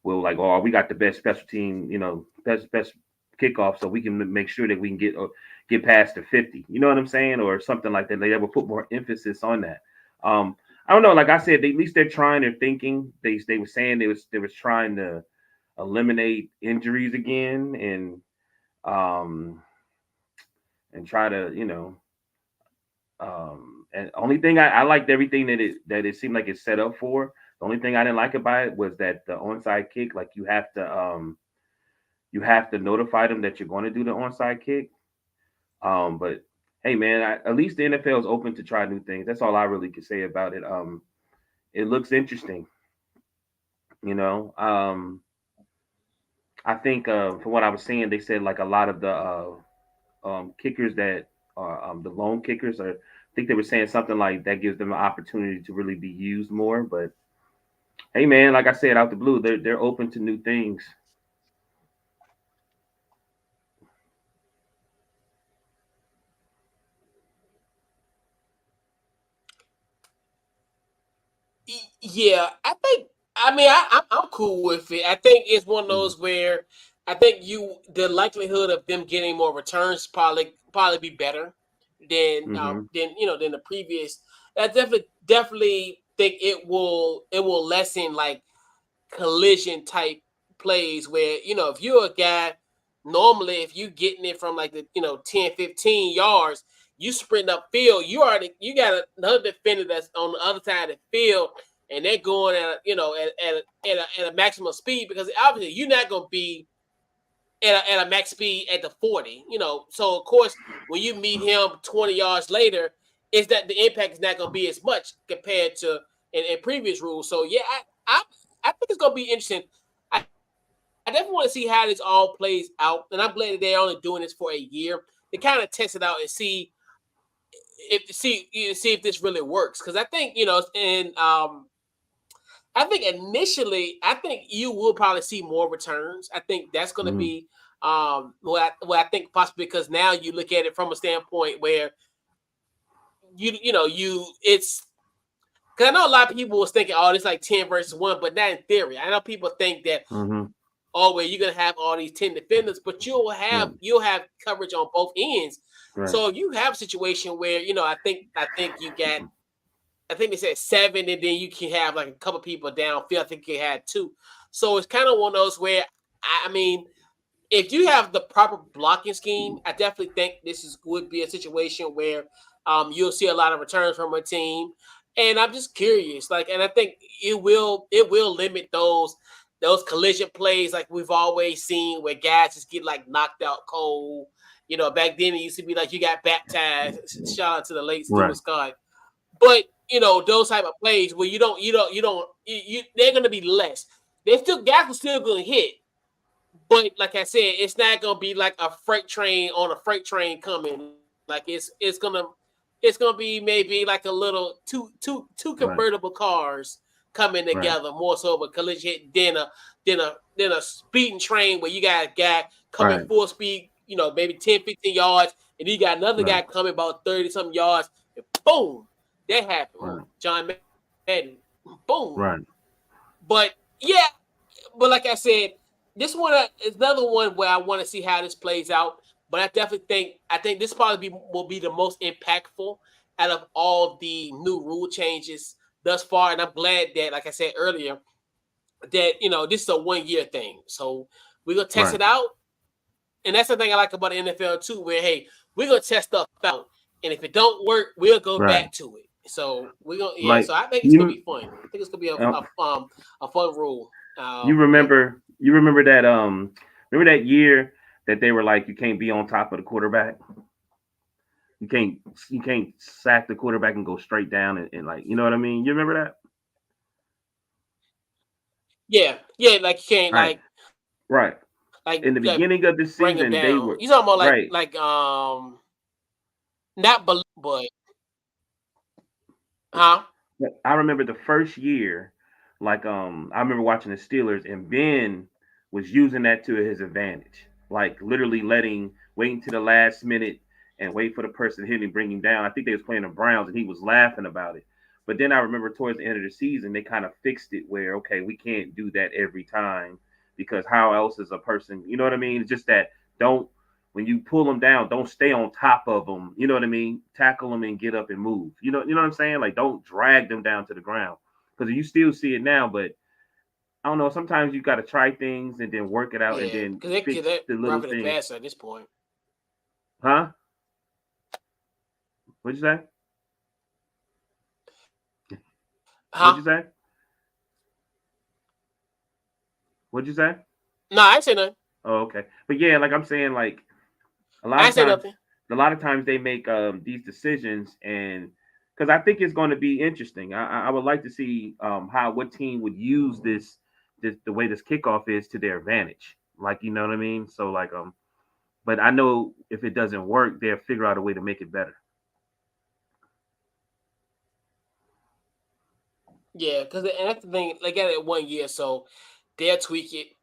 will, like, oh, we got the best special team, best kickoff, so we can make sure that we can get past the 50. You know what I'm saying? Or something like that. They will put more emphasis on that. I don't know. Like I said, at least they're trying. They're thinking. They were saying they was trying to eliminate injuries again and try to and only thing I liked everything that it seemed like it's set up for. The only thing I didn't like about it was that the onside kick, like you have to notify them that you're going to do the onside kick. But hey, man, at least the NFL is open to try new things. That's all I really could say about it. It looks interesting. I think from what I was seeing, they said like a lot of the kickers that are the lone kickers I think they were saying something like that gives them an opportunity to really be used more. But hey, man, like I said, out the blue, they're open to new things. Yeah, I'm cool with it. I think it's one of those where I think the likelihood of them getting more returns probably be better than than the previous. I definitely think it will lessen like collision type plays where if you're a guy normally if you getting it from like the 10 15 yards you sprint up field you got another defender that's on the other side of the field and they're going at a maximum speed because obviously you're not going to be at a max speed at the 40 so of course when you meet him 20 yards later is that the impact is not going to be as much compared to in previous rules. So yeah, I think it's going to be interesting. I definitely want to see how this all plays out, and I'm glad that they're only doing this for a year to kind of test it out and see if this really works. Because I think I think initially I think you will probably see more returns. I think that's going to be what I think possibly because now you look at it from a standpoint where it's because I know a lot of people was thinking, oh, it's like 10 versus 1, but not in theory. I know people think that, well, you're gonna have all these 10 defenders, but you'll have coverage on both ends. Right. So if you have a situation where, I think you got I think they said 7, and then you can have like a couple people downfield. I think you had 2. So it's kind of one of those where I mean, if you have the proper blocking scheme, I definitely think would be a situation where you'll see a lot of returns from a team. And I'm just curious, and I think it will limit those collision plays like we've always seen where guys just get like knocked out cold. Back then it used to be like you got baptized. Shout out to the late Stuart Scott. But those type of plays where they're gonna be less. Guys are still gonna hit. But like I said, it's not gonna be like a freight train coming. Like it's gonna be maybe like a little two convertible cars coming together, more so of a collision hit than a speeding train where you got a guy coming full speed, maybe 10, 15 yards, and you got another guy coming about 30 something yards, and boom, that happened. John Madden, boom. Right. But but like I said, this one is another one where I want to see how this plays out. But I definitely think this probably will be the most impactful out of all the new rule changes thus far. And I'm glad that, like I said earlier, that this is a 1-year thing. So we're gonna test it out. And that's the thing I like about the NFL too, where hey, we're gonna test stuff out. And if it don't work, we'll go back to it. So we're gonna so I think it's gonna be fun. I think it's gonna be a fun rule. You remember that year that they were like, you can't be on top of the quarterback. You can't sack the quarterback and go straight down and like, you know what I mean? You remember that? Yeah, like you can't like in the beginning of the season they were. You talking about not but huh? I remember the first year, I remember watching the Steelers and Ben was using that to his advantage, like literally waiting to the last minute and wait for the person to hit him, bring him down. I think they was playing the Browns and he was laughing about it. But then I remember towards the end of the season, they kind of fixed it where, okay, we can't do that every time because how else is a person, you know what I mean? It's just that when you pull them down, don't stay on top of them. You know what I mean? Tackle them and get up and move. You know what I'm saying? Like, don't drag them down to the ground because you still see it now. But I don't know. Sometimes you got to try things and then work it out and then fix the little things. At this point, huh? What'd you say? What'd you say? What'd you say? No, I ain't say nothing. Oh, okay. But yeah, like I'm saying, like a lot of times they make these decisions, and because I think it's going to be interesting. I would like to see what team would use this the way this kickoff is to their advantage. Like, you know what I mean? So like but I know if it doesn't work, they'll figure out a way to make it better. Yeah, because that's the thing. They got it 1 year, so they'll tweak it.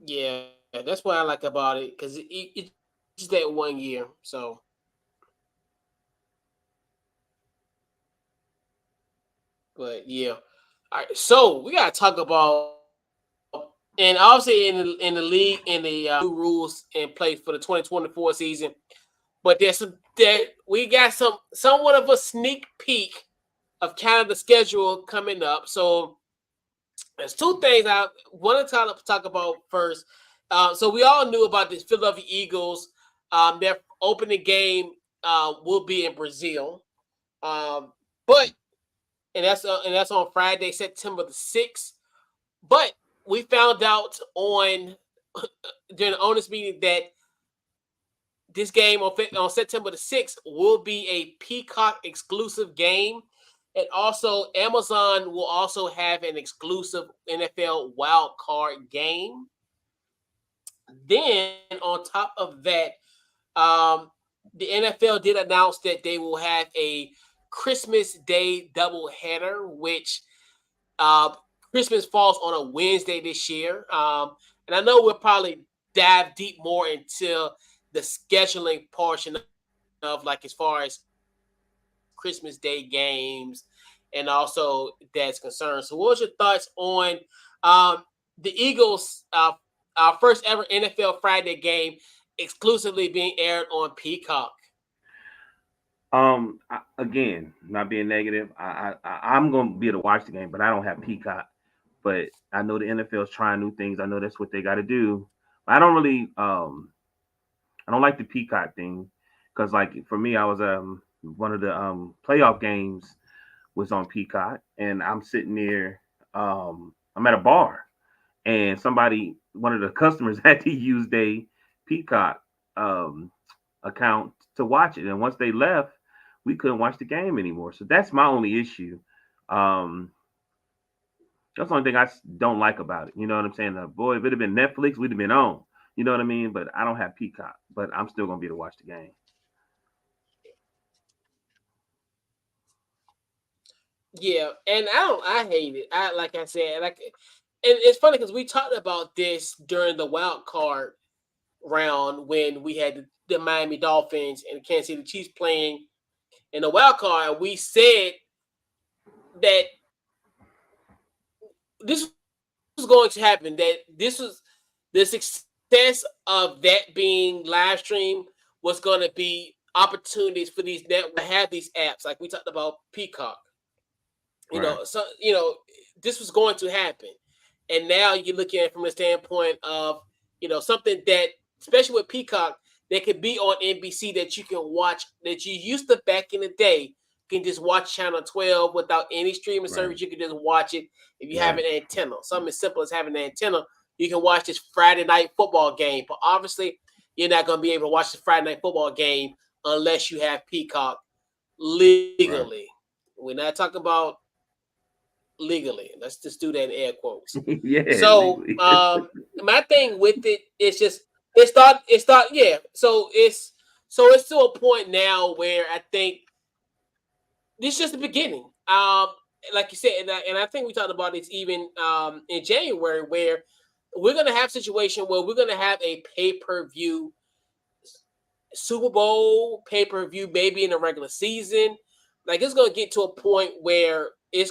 Yeah, that's what I like about it because it's just that 1 year. So, but yeah, all right. So we gotta talk about And obviously in the league, in the new rules in place for the 2024 season. But we got somewhat of a sneak peek of kind of the schedule coming up. So there's two things I want to talk about first. So we all knew about this Philadelphia Eagles. Their opening game will be in Brazil, but that's on Friday, September the 6th. But we found out during the owners meeting that this game on September the 6th will be a Peacock exclusive game. And also, Amazon will also have an exclusive NFL wild card game. Then, on top of that, the NFL did announce that they will have a Christmas Day doubleheader, which Christmas falls on a Wednesday this year. And I know we'll probably dive deep more into the scheduling portion of, like, as far as Christmas Day games and also that's concerned. So what was your thoughts on the Eagles, our first ever NFL Friday game exclusively being aired on Peacock? Again, not being negative, I'm going to be able to watch the game, but I don't have Peacock. But I know the NFL is trying new things. I know that's what they got to do. I don't really, I don't like the Peacock thing because, like, for me, I was one of the playoff games was on Peacock, and I'm sitting there. I'm at a bar, and one of the customers had to use their Peacock account to watch it, and once they left, we couldn't watch the game anymore. So that's my only issue. That's the only thing I don't like about it. You know what I'm saying? Boy, if it had been Netflix, we'd have been on. You know what I mean? But I don't have Peacock, but I'm still gonna be able to watch the game. Yeah, and I hate it. Like I said, and it's funny because we talked about this during the wild card round when we had the Miami Dolphins and the Kansas City Chiefs playing in the wild card. We said that this was going to happen. That this was the success of that being live stream was going to be opportunities for these networks to have these apps, like we talked about Peacock. So this was going to happen, and now you're looking at it from the standpoint of something that, especially with Peacock, that could be on NBC that you can watch, that you used to back in the day can just watch Channel 12 without any streaming service. You can just watch it if you have an antenna. Something as simple as having an antenna. You can watch this Friday night football game, but obviously you're not going to be able to watch the Friday night football game unless you have Peacock legally. We're not talking about legally. Let's just do that in air quotes. So my thing with it is just so it's to a point now where I think this is just the beginning. Like you said, and I think we talked about this even in January, where we're gonna have a situation where we're gonna have a pay-per-view Super Bowl, pay-per-view maybe in the regular season. Like, it's gonna get to a point where it's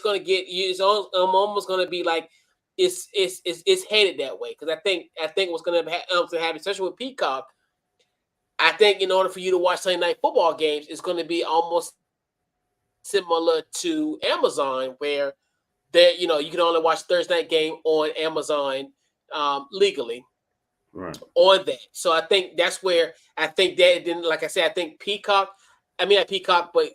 almost gonna be like it's headed that way. Because I think what's gonna happen, especially with Peacock, I think in order for you to watch Sunday night football games, it's gonna be almost similar to Amazon, where you can only watch Thursday night game on Amazon legally. On that. So I think that's where I think that then, like I said, I think Peacock, not Peacock, but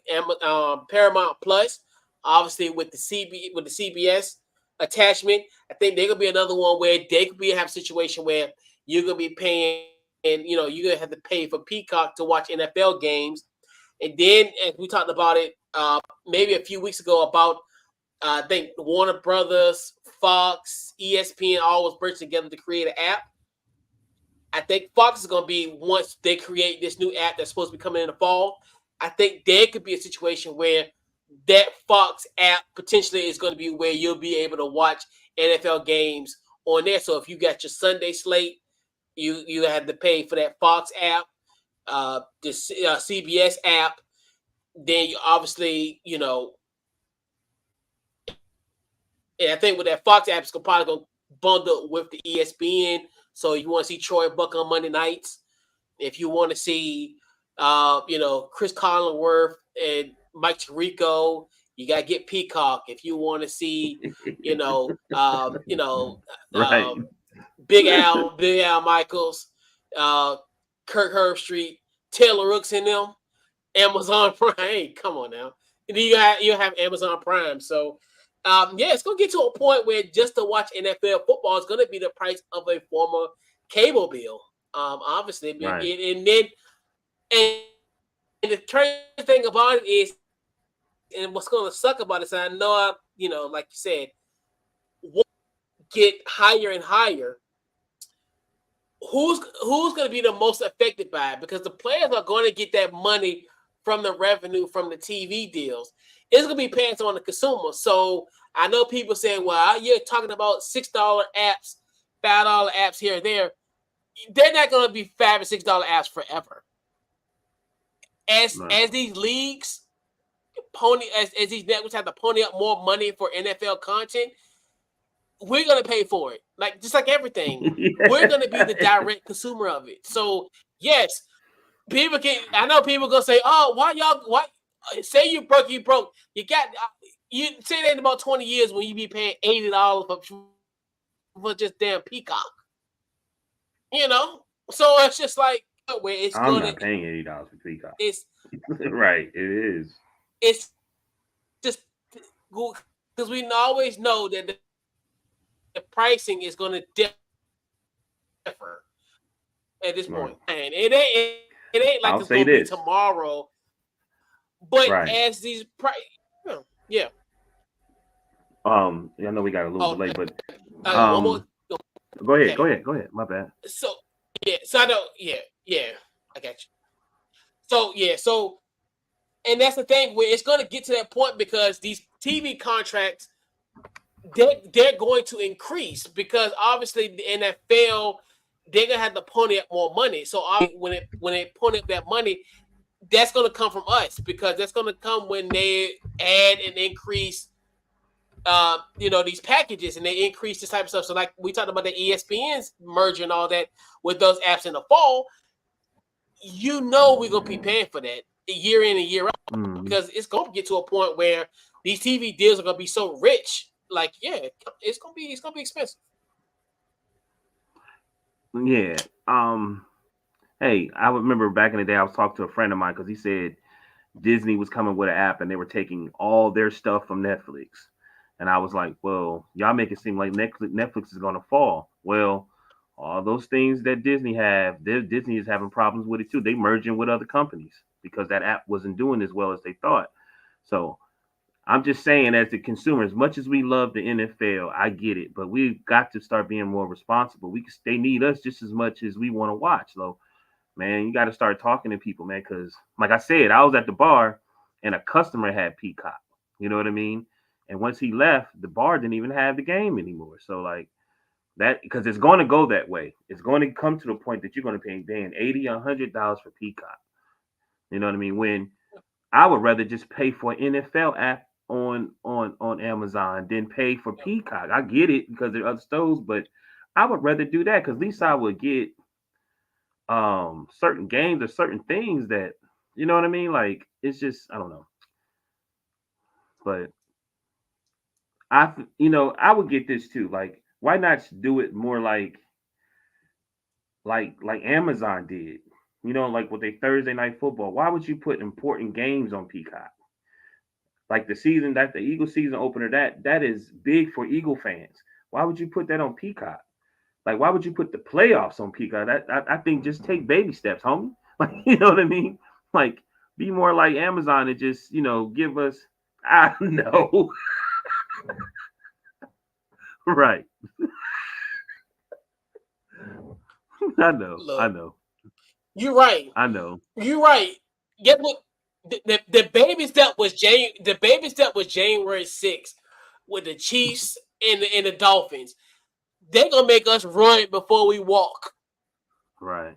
Paramount Plus, obviously with the CBS attachment, I think they're gonna be another one where they could have a situation where you're gonna be paying, and you're gonna have to pay for Peacock to watch NFL games. And then, as we talked about it maybe a few weeks ago, about I think Warner Brothers, Fox, ESPN all was merged together to create an app. I think Fox is going to be, once they create this new app that's supposed to be coming in the fall, I think there could be a situation where that Fox app potentially is going to be where you'll be able to watch NFL games on there. So if you got your Sunday slate, you have to pay for that Fox app, the CBS app. Then you obviously, and I think with that Fox app, it's probably going to bundled with the ESPN. So you want to see Troy Buck on Monday nights. If you want to see, Chris Collinsworth and Mike Tirico, you got to get Peaccock. If you want to see, Right. Big Al Michaels, Kirk Herbstreit, Taylor Rooks in them, Amazon Prime. Hey, come on now. You have Amazon Prime. So, it's going to get to a point where just to watch NFL football is going to be the price of a former cable bill. Obviously. Right. And the crazy thing about it is, and what's going to suck about it is I know, like you said, get higher and higher. Who's going to be the most affected by it? Because the players are going to get that money from the revenue from the TV deals. It's going to be passed on the consumer. So I know people saying, well, you're talking about $6 apps, $5 apps here and there. They're not going to be $5 and $6 apps forever. As these leagues as these networks have to pony up more money for NFL content, we're going to pay for it. Just like everything. We're going to be the direct consumer of it. So, yes, I know people going to say, oh, why say you broke. You say that in about 20 years when you be paying $80 for just damn Peaccock. So it's just like, where it's I'm not paying $80 for Peaccock. It's right. It is. It's just because we always know that the pricing is going to differ at this point, and it ain't like it's going to be tomorrow. But as these price, yeah. I know we got a little delay, but one more. Go ahead. My bad. So I know. Yeah, I got you. So, and that's the thing where it's going to get to that point because these TV contracts, they're going to increase because obviously the NFL, they're going to have to pony up more money. So when they pony up that money, that's going to come from us because that's going to come when they add and increase, these packages and they increase this type of stuff. So like we talked about the ESPN's merger and all that with those apps in the fall, we're going to be paying for that year in and year out because it's going to get to a point where these TV deals are going to be so rich. It's going to be expensive. Yeah. Hey, I remember back in the day, I was talking to a friend of mine because he said Disney was coming with an app and they were taking all their stuff from Netflix. And I was like, well, y'all make it seem like Netflix is going to fall. Well, all those things that Disney Disney is having problems with it too. They merging with other companies because that app wasn't doing as well as they thought. So I'm just saying, as the consumer, as much as we love the NFL, I get it, but we've got to start being more responsible. They need us just as much as we want to watch. So, man, you got to start talking to people, man, because like I said, I was at the bar and a customer had Peaccock. You know what I mean? And once he left, the bar didn't even have the game anymore. So like that, because it's going to go that way. It's going to come to the point that you're going to pay $80, $100 for Peaccock. You know what I mean? When I would rather just pay for an NFL app on Amazon than pay for Peaccock. I get it because there are other stores, but I would rather do that because at least I would get certain games or certain things that, you know what I mean? Like, it's just, I don't know. But I would get this too. Like, why not do it more like Amazon did? Like with a Thursday night football. Why would you put important games on Peacock? Like the Eagle season opener, that is big for Eagle fans. Why would you put that on Peacock? Like, why would you put the playoffs on Peacock? I think just take baby steps, homie. Like, you know what I mean? Like, be more like Amazon and just, give us, I don't know. Right. I know. Look, I know. You're right. I know. You're right. Get what the baby step was January 6th with the Chiefs and the Dolphins. They're gonna make us run before we walk. Right.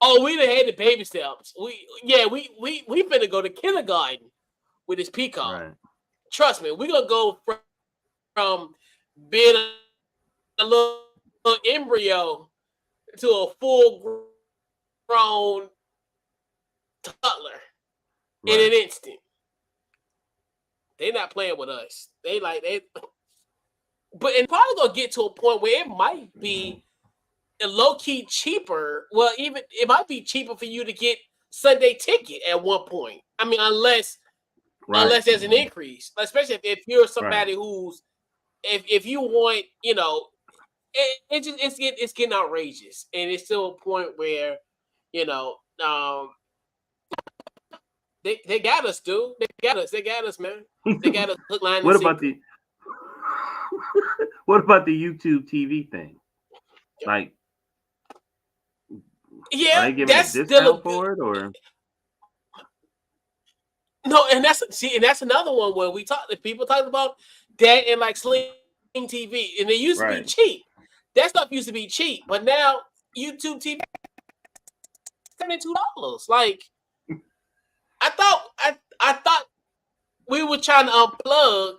Oh, we done had the baby steps. We finna go to kindergarten with this Peaccock. Right. Trust me, we're gonna go from being little embryo to a full-grown toddler in an instant. They're not playing with us. But it's probably gonna get to a point where it might be a low-key cheaper. Well, even it might be cheaper for you to get Sunday ticket at one point. I mean, unless there's an increase, especially if you're somebody who's if you want, it's getting outrageous, and it's still a point where, they got us, dude. They got us, man. They got us hook, line, What and about sinker. What about the YouTube TV thing? Like, are they giving a discount for it, or? No, and that's another one where people talk about that and like Sling TV, and it used to be cheap. That stuff used to be cheap, but now YouTube TV $72. Like, I thought we were trying to unplug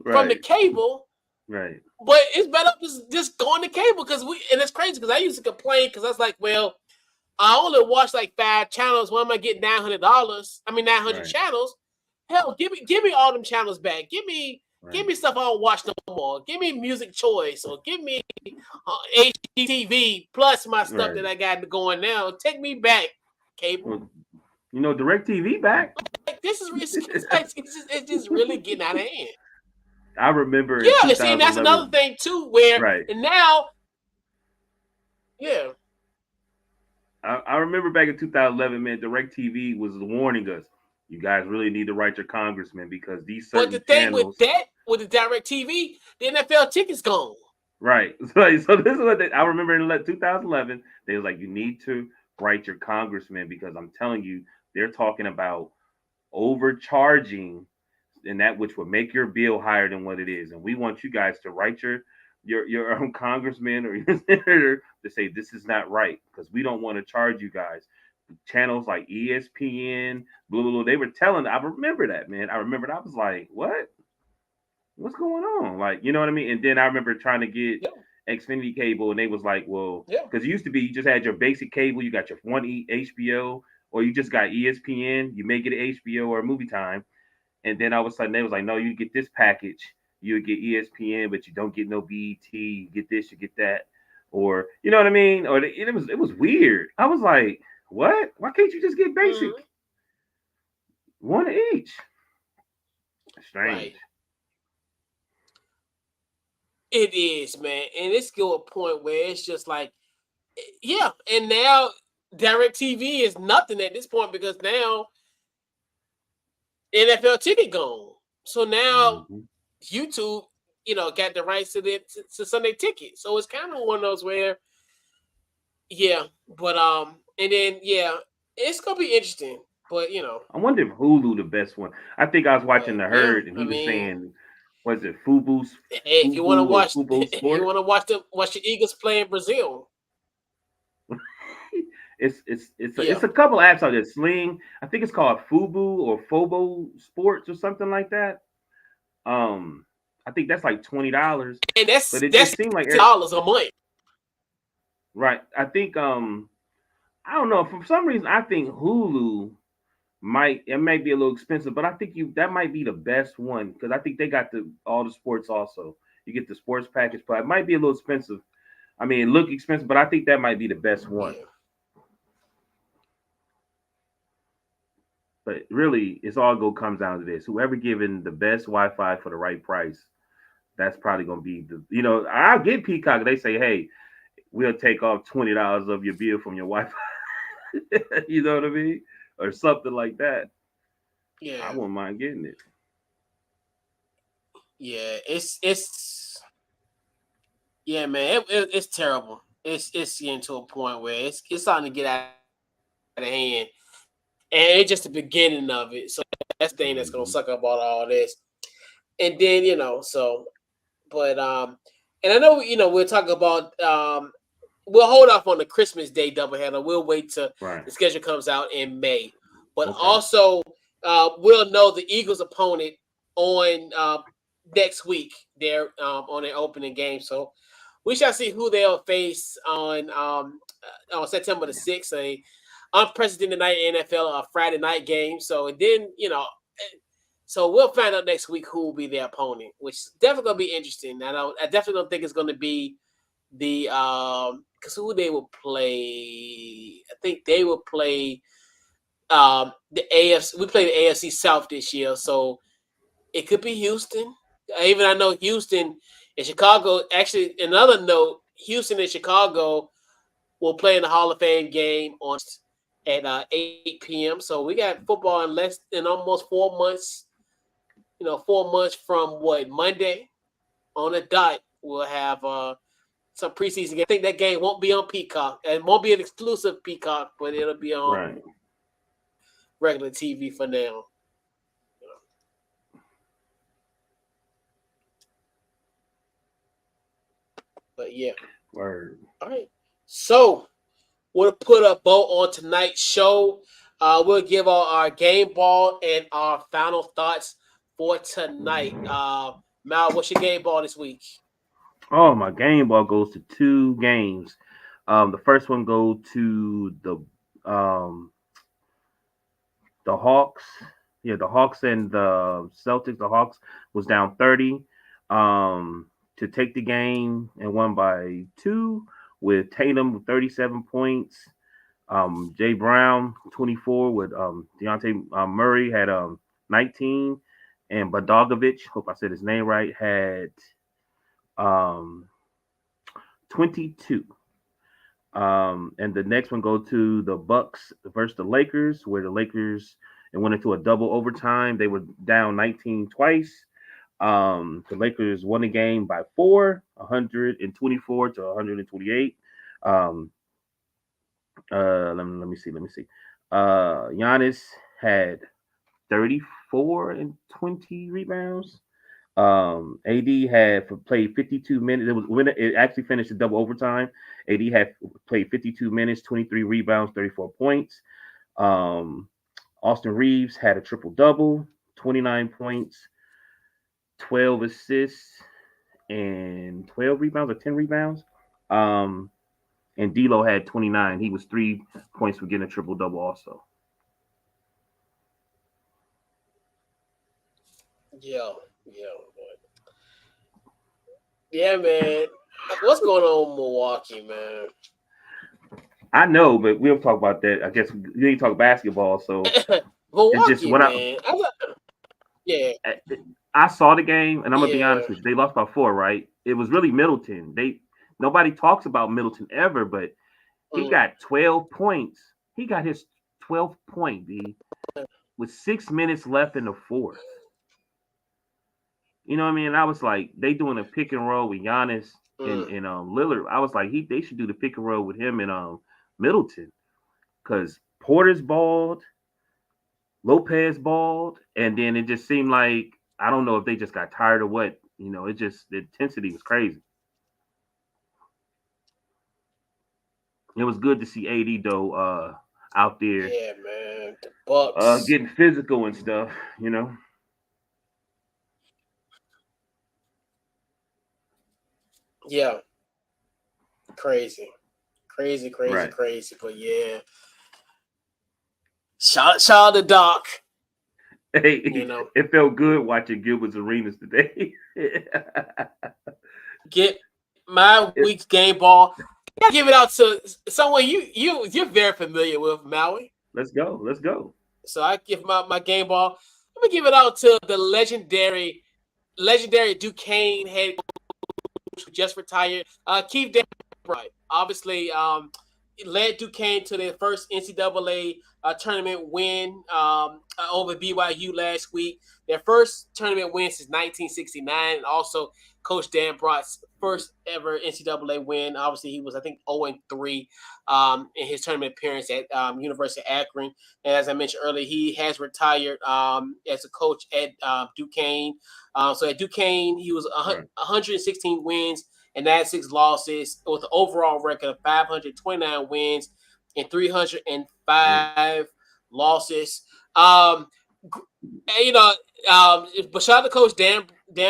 from the cable, right? But it's better just going to cable and it's crazy because I used to complain because I was like, well, I only watch like 5 channels. Why am I getting $900? I mean, 900 channels. Hell, give me all them channels back. Give me stuff I don't watch no more. Give me Music Choice or give me HGTV plus my stuff that I got going now. Take me back, cable. Well, DirecTV back. Like, this is it's just really getting out of hand. I remember. Yeah, see, and that's another thing too. Where and now, yeah. I remember back in 2011, man. DirecTV was warning us. You guys really need to write your congressman because these certain channels. But the thing with the DirecTV, the NFL ticket's gone. Right. So this is what I remember in 2011. They was like, you need to write your congressman because I'm telling you, they're talking about overcharging, and that which would make your bill higher than what it is. And we want you guys to write your own congressman or your senator to say this is not right because we don't want to charge you guys. Channels like ESPN, blah, they were telling. I remember that, man. I was like, what's going on? Like, you know what I mean? And then I remember trying to get Xfinity cable, and they was like, well, because it used to be you just had your basic cable, you got your one HBO, or you just got ESPN. You may get an HBO or a Movie Time, and then all of a sudden they was like, no, you get this package. You get ESPN, but you don't get no BET. You get this, you get that, or you know what I mean? Or it was weird. I was like, what? Why can't you just get basic? One each. Strange. Right. It is, man, and it's to a point where it's just like, yeah. And now DirecTV is nothing at this point because now NFL ticket gone. So now YouTube, got the rights to Sunday ticket. So it's kind of one of those where, but and then it's gonna be interesting. But I wonder if Hulu the best one. I think I was watching The Herd, and he was saying, was it Fubu? Hey, if you want to watch, watch the Eagles play in Brazil. It's a couple apps out there. Sling, I think it's called Fubu or Fobo Sports or something like that. I think that's like $20, and that's just seemed like $10 a month. Right. I think I don't know. For some reason, I think Hulu might be a little expensive, but I think that might be the best one because I think they got all the sports also. You get the sports package, but it might be a little expensive. I mean, it look expensive, but I think that might be the best one. But really, comes down to this: whoever giving the best Wi-Fi for the right price, that's probably gonna be I'll get Peaccock. They say, hey, we'll take off $20 of your bill from your Wi-Fi. You know what I mean? Or something like that. Yeah, I wouldn't mind getting it. Yeah, it's man, it's terrible. It's getting to a point where it's starting to get out of hand, and it's just the beginning of it. So that's the thing that's gonna suck up all this, and then but and I know we'll talk about we'll hold off on the Christmas Day doubleheader. We'll wait till the schedule comes out in May. But also, we'll know the Eagles' opponent on next week. They're on their opening game. So we shall see who they'll face on September the 6th, a unprecedented night in NFL, a Friday night game. So and then so we'll find out next week who will be their opponent, which is definitely gonna be interesting. I definitely don't think it's gonna be the because who they will play. I think they will play the AFC. We play the AFC South this year, so it could be Houston. Even I know Houston and Chicago. Actually, another note: Houston and Chicago will play in the Hall of Fame game on at 8 p.m. So we got football in less than almost 4 months. 4 months from Monday on the dot. We'll have some preseason game. I think that game won't be on Peaccock. It won't be an exclusive Peaccock, but it'll be on regular TV for now. But yeah. Word. All right. So we'll put a bow on tonight's show. We'll give our game ball and our final thoughts for tonight. Mal, what's your game ball this week? Oh, my game ball goes to 2 games. The first one goes to the Hawks. Yeah, the Hawks and the Celtics. The Hawks was down 30 to take the game and won by 2 with Tatum with 37 points. Jay Brown 24 with Deontay Murray had 19, and Bogdanovic, hope I said his name right, had 22. And the next one go to the Bucks versus the Lakers, where the Lakers went into a double overtime. They were down 19 twice. The Lakers won the game by 4, 124 to 128. Let me see. Giannis had 34 and 20 rebounds. AD had played 52 minutes. It actually finished a double overtime. AD had played 52 minutes, 23 rebounds, 34 points. Austin Reeves had a triple-double, 29 points, 12 assists, and 12 rebounds or 10 rebounds. And D'Lo had 29. He was 3 points for getting a triple-double also. Yeah, man. What's going on in Milwaukee, man? I know, but we'll talk about that. I guess we need to talk basketball. So Milwaukee, just man. I saw the game, and I'm gonna be honest with you. They lost by 4, right? It was really Middleton. Nobody talks about Middleton ever, but he got 12 points. He got his 12th point, with 6 minutes left in the fourth. You know what I mean? And I was like, they doing a pick and roll with Giannis and Lillard. I was like, they should do the pick and roll with him and Middleton, because Porter's balled, Lopez balled, and then it just seemed like, I don't know if they just got tired or what. It just, the intensity was crazy. It was good to see AD though out there. Yeah, man. The Bucks getting physical and stuff. Yeah. Crazy. Right. Crazy. But yeah. Shout out to Doc. Hey, it felt good watching Gilbert's Arenas today. Get my week's game ball. I give it out to someone you're very familiar with, Maui. Let's go. So I give my game ball. Let me give it out to the legendary Duquesne head coach who just retired. Keith Dambright. Obviously, led Duquesne to their first NCAA tournament win over BYU last week. Their first tournament win since 1969, and also Coach Dan Brought's first ever NCAA win. Obviously, he was, I think, 0-3 in his tournament appearance at University of Akron. And as I mentioned earlier, he has retired as a coach at Duquesne. So at Duquesne, he was 116 wins and 96 losses with an overall record of 529 wins and 305 losses. But shout out to Coach Dan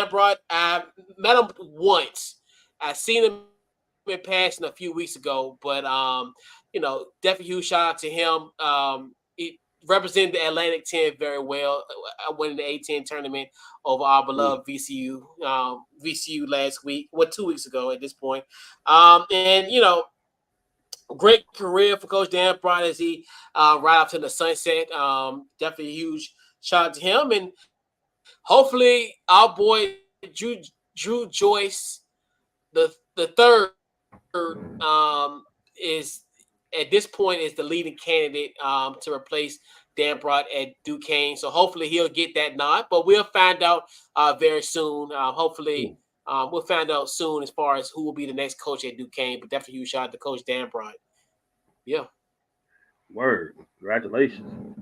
Broad. I met him once. I've seen him passing a few weeks ago, but definitely huge shout out to him. It represented the Atlantic 10 very well, winning the A10 tournament over our beloved VCU. VCU last week, 2 weeks ago at this point. And great career for Coach Dan Brought as he right off to the sunset. Definitely a huge shout out to him, and hopefully our boy Drew Joyce, the third, is at this point is the leading candidate to replace Dan Brought at Duquesne. So hopefully he'll get that nod, but we'll find out very soon. Hopefully we'll find out soon as far as who will be the next coach at Duquesne. But definitely huge shout out to Coach Dan Brought. Yeah. Word. Congratulations.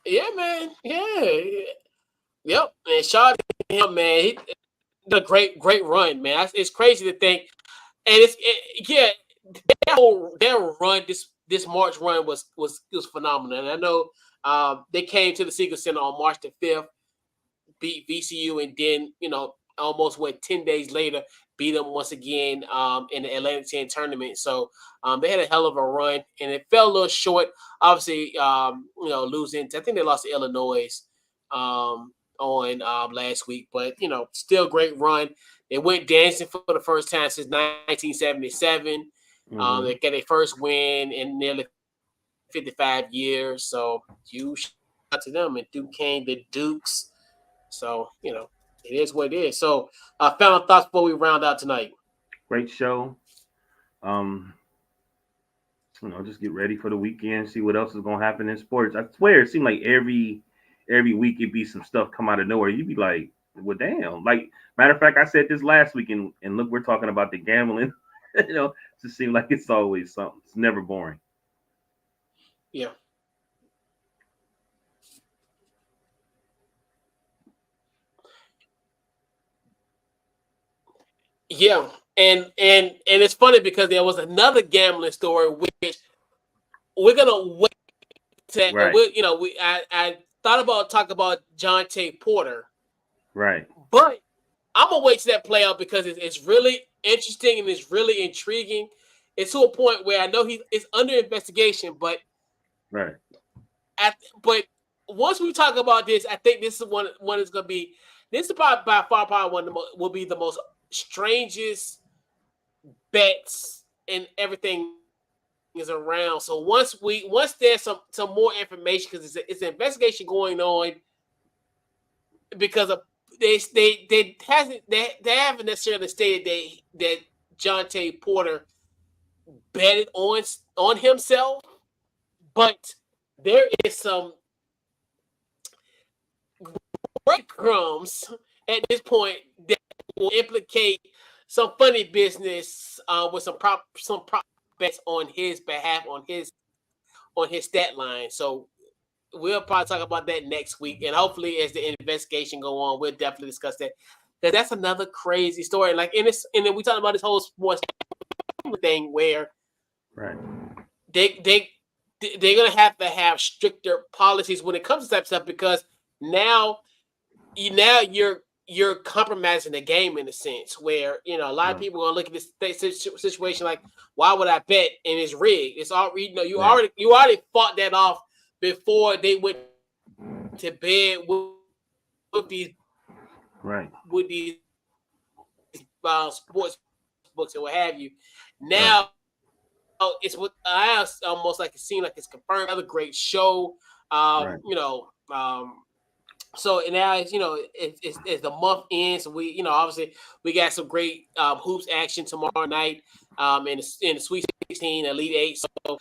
Yeah, man. Yeah. Yep. And shout out to him, man. He did a great run, man. It's crazy to think. And their run, this March run was phenomenal. And I know they came to the Segal Center on March the 5th, beat VCU, and then, almost 10 days later, beat them once again in the Atlantic 10 tournament. So they had a hell of a run, and it fell a little short. Obviously, losing. I think they lost to Illinois on last week, but still great run. They went dancing for the first time since 1977. They got their first win in nearly 55 years. So huge shout out to them, and Duquesne, the Dukes. So it is what it is. So final thoughts before we round out tonight. Great show. Just get ready for the weekend, see what else is gonna happen in sports. I swear it seemed like every week it'd be some stuff come out of nowhere. You'd be like, well, damn. Like, matter of fact, I said this last week, and look, we're talking about the gambling. It just seems like it's always something. It's never boring. Yeah. Yeah, and it's funny because there was another gambling story which we're gonna wait to. Right. I thought about talking about Jonte Porter, right? But I'm gonna wait till that play out because it's really interesting and it's really intriguing. It's to a point where I know it's under investigation, but right. But once we talk about this, I think this is one is gonna be. This is probably by far one will be the most strangest bets and everything is around. So once there's some more information, because it's an investigation going on, because of they haven't necessarily stated that Jonte Porter betted on himself, but there is some breadcrumbs at this point that will implicate some funny business with some prop bets on his behalf on his stat line. So we'll probably talk about that next week, and hopefully, as the investigation go on, we'll definitely discuss that. Because that's another crazy story. Like and then we talk about this whole sports thing where right they're gonna have to have stricter policies when it comes to that stuff, because now you're compromising the game in a sense where a lot of people are gonna look at this situation like, why would I bet and it's rigged? It's all you already fought that off before they went to bed with these sports books and what have you. Now it's what I almost like it seemed like it's confirmed. Another great show. So now it's it's the month end, so we obviously we got some great hoops action tomorrow night in the Sweet 16, Elite 8. So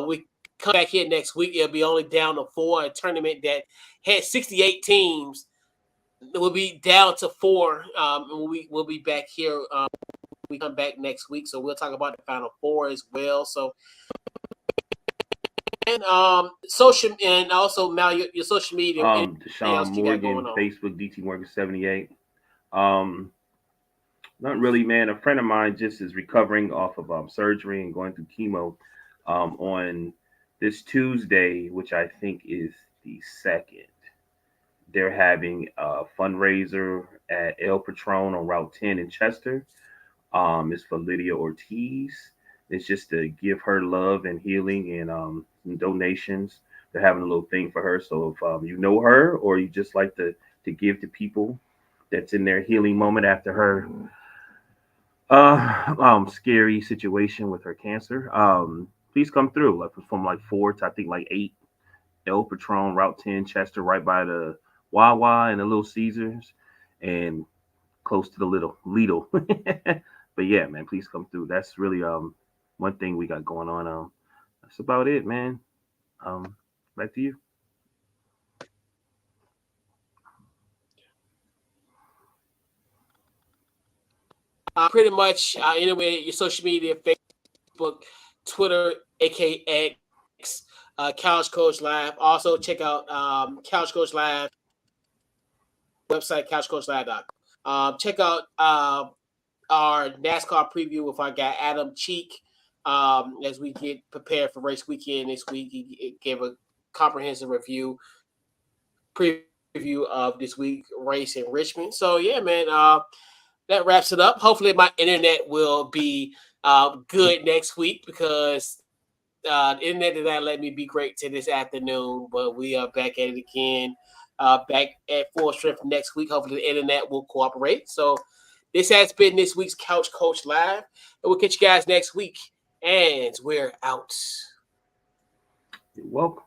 we come back here next week. It'll be only down to 4. A tournament that had 68 teams will be down to 4. And we'll be back here. We come back next week, so we'll talk about the Final Four as well. So. And social, and also Mal, your social media. Deshaun Morgan, Facebook, DT Morgan 78. Not really, man. A friend of mine just is recovering off of surgery and going through chemo on this Tuesday, which I think is the 2nd. they're having a fundraiser at El Patron on Route 10 in Chester. It's for Lydia Ortiz. It's just to give her love and healing and some donations. They're having a little thing for her. So if you know her or you just like to give to people that's in their healing moment after her scary situation with her cancer, please come through. Like from like 4 to I think like 8, El Patron, Route 10, Chester, right by the Wawa and the Little Caesars, and close to the little Lidl. But yeah, man, please come through. That's really one thing we got going on. That's about it, man. Back to you. Pretty much anyway, your social media, Facebook, Twitter, aka X, Couch Coach Live. Also check out Couch Coach Live website, couchcoachlive.com. Check out our NASCAR preview with our guy Adam Cheek. As we get prepared for race weekend this week, he gave a comprehensive preview of this week race in Richmond. So yeah, man, that wraps it up. Hopefully my internet will be good next week because the internet did not let me be great to this afternoon, but we are back at it again, back at full strength next week. Hopefully the internet will cooperate. So this has been this week's Couch Coach Live, and we'll catch you guys next week. And we're out. You're welcome.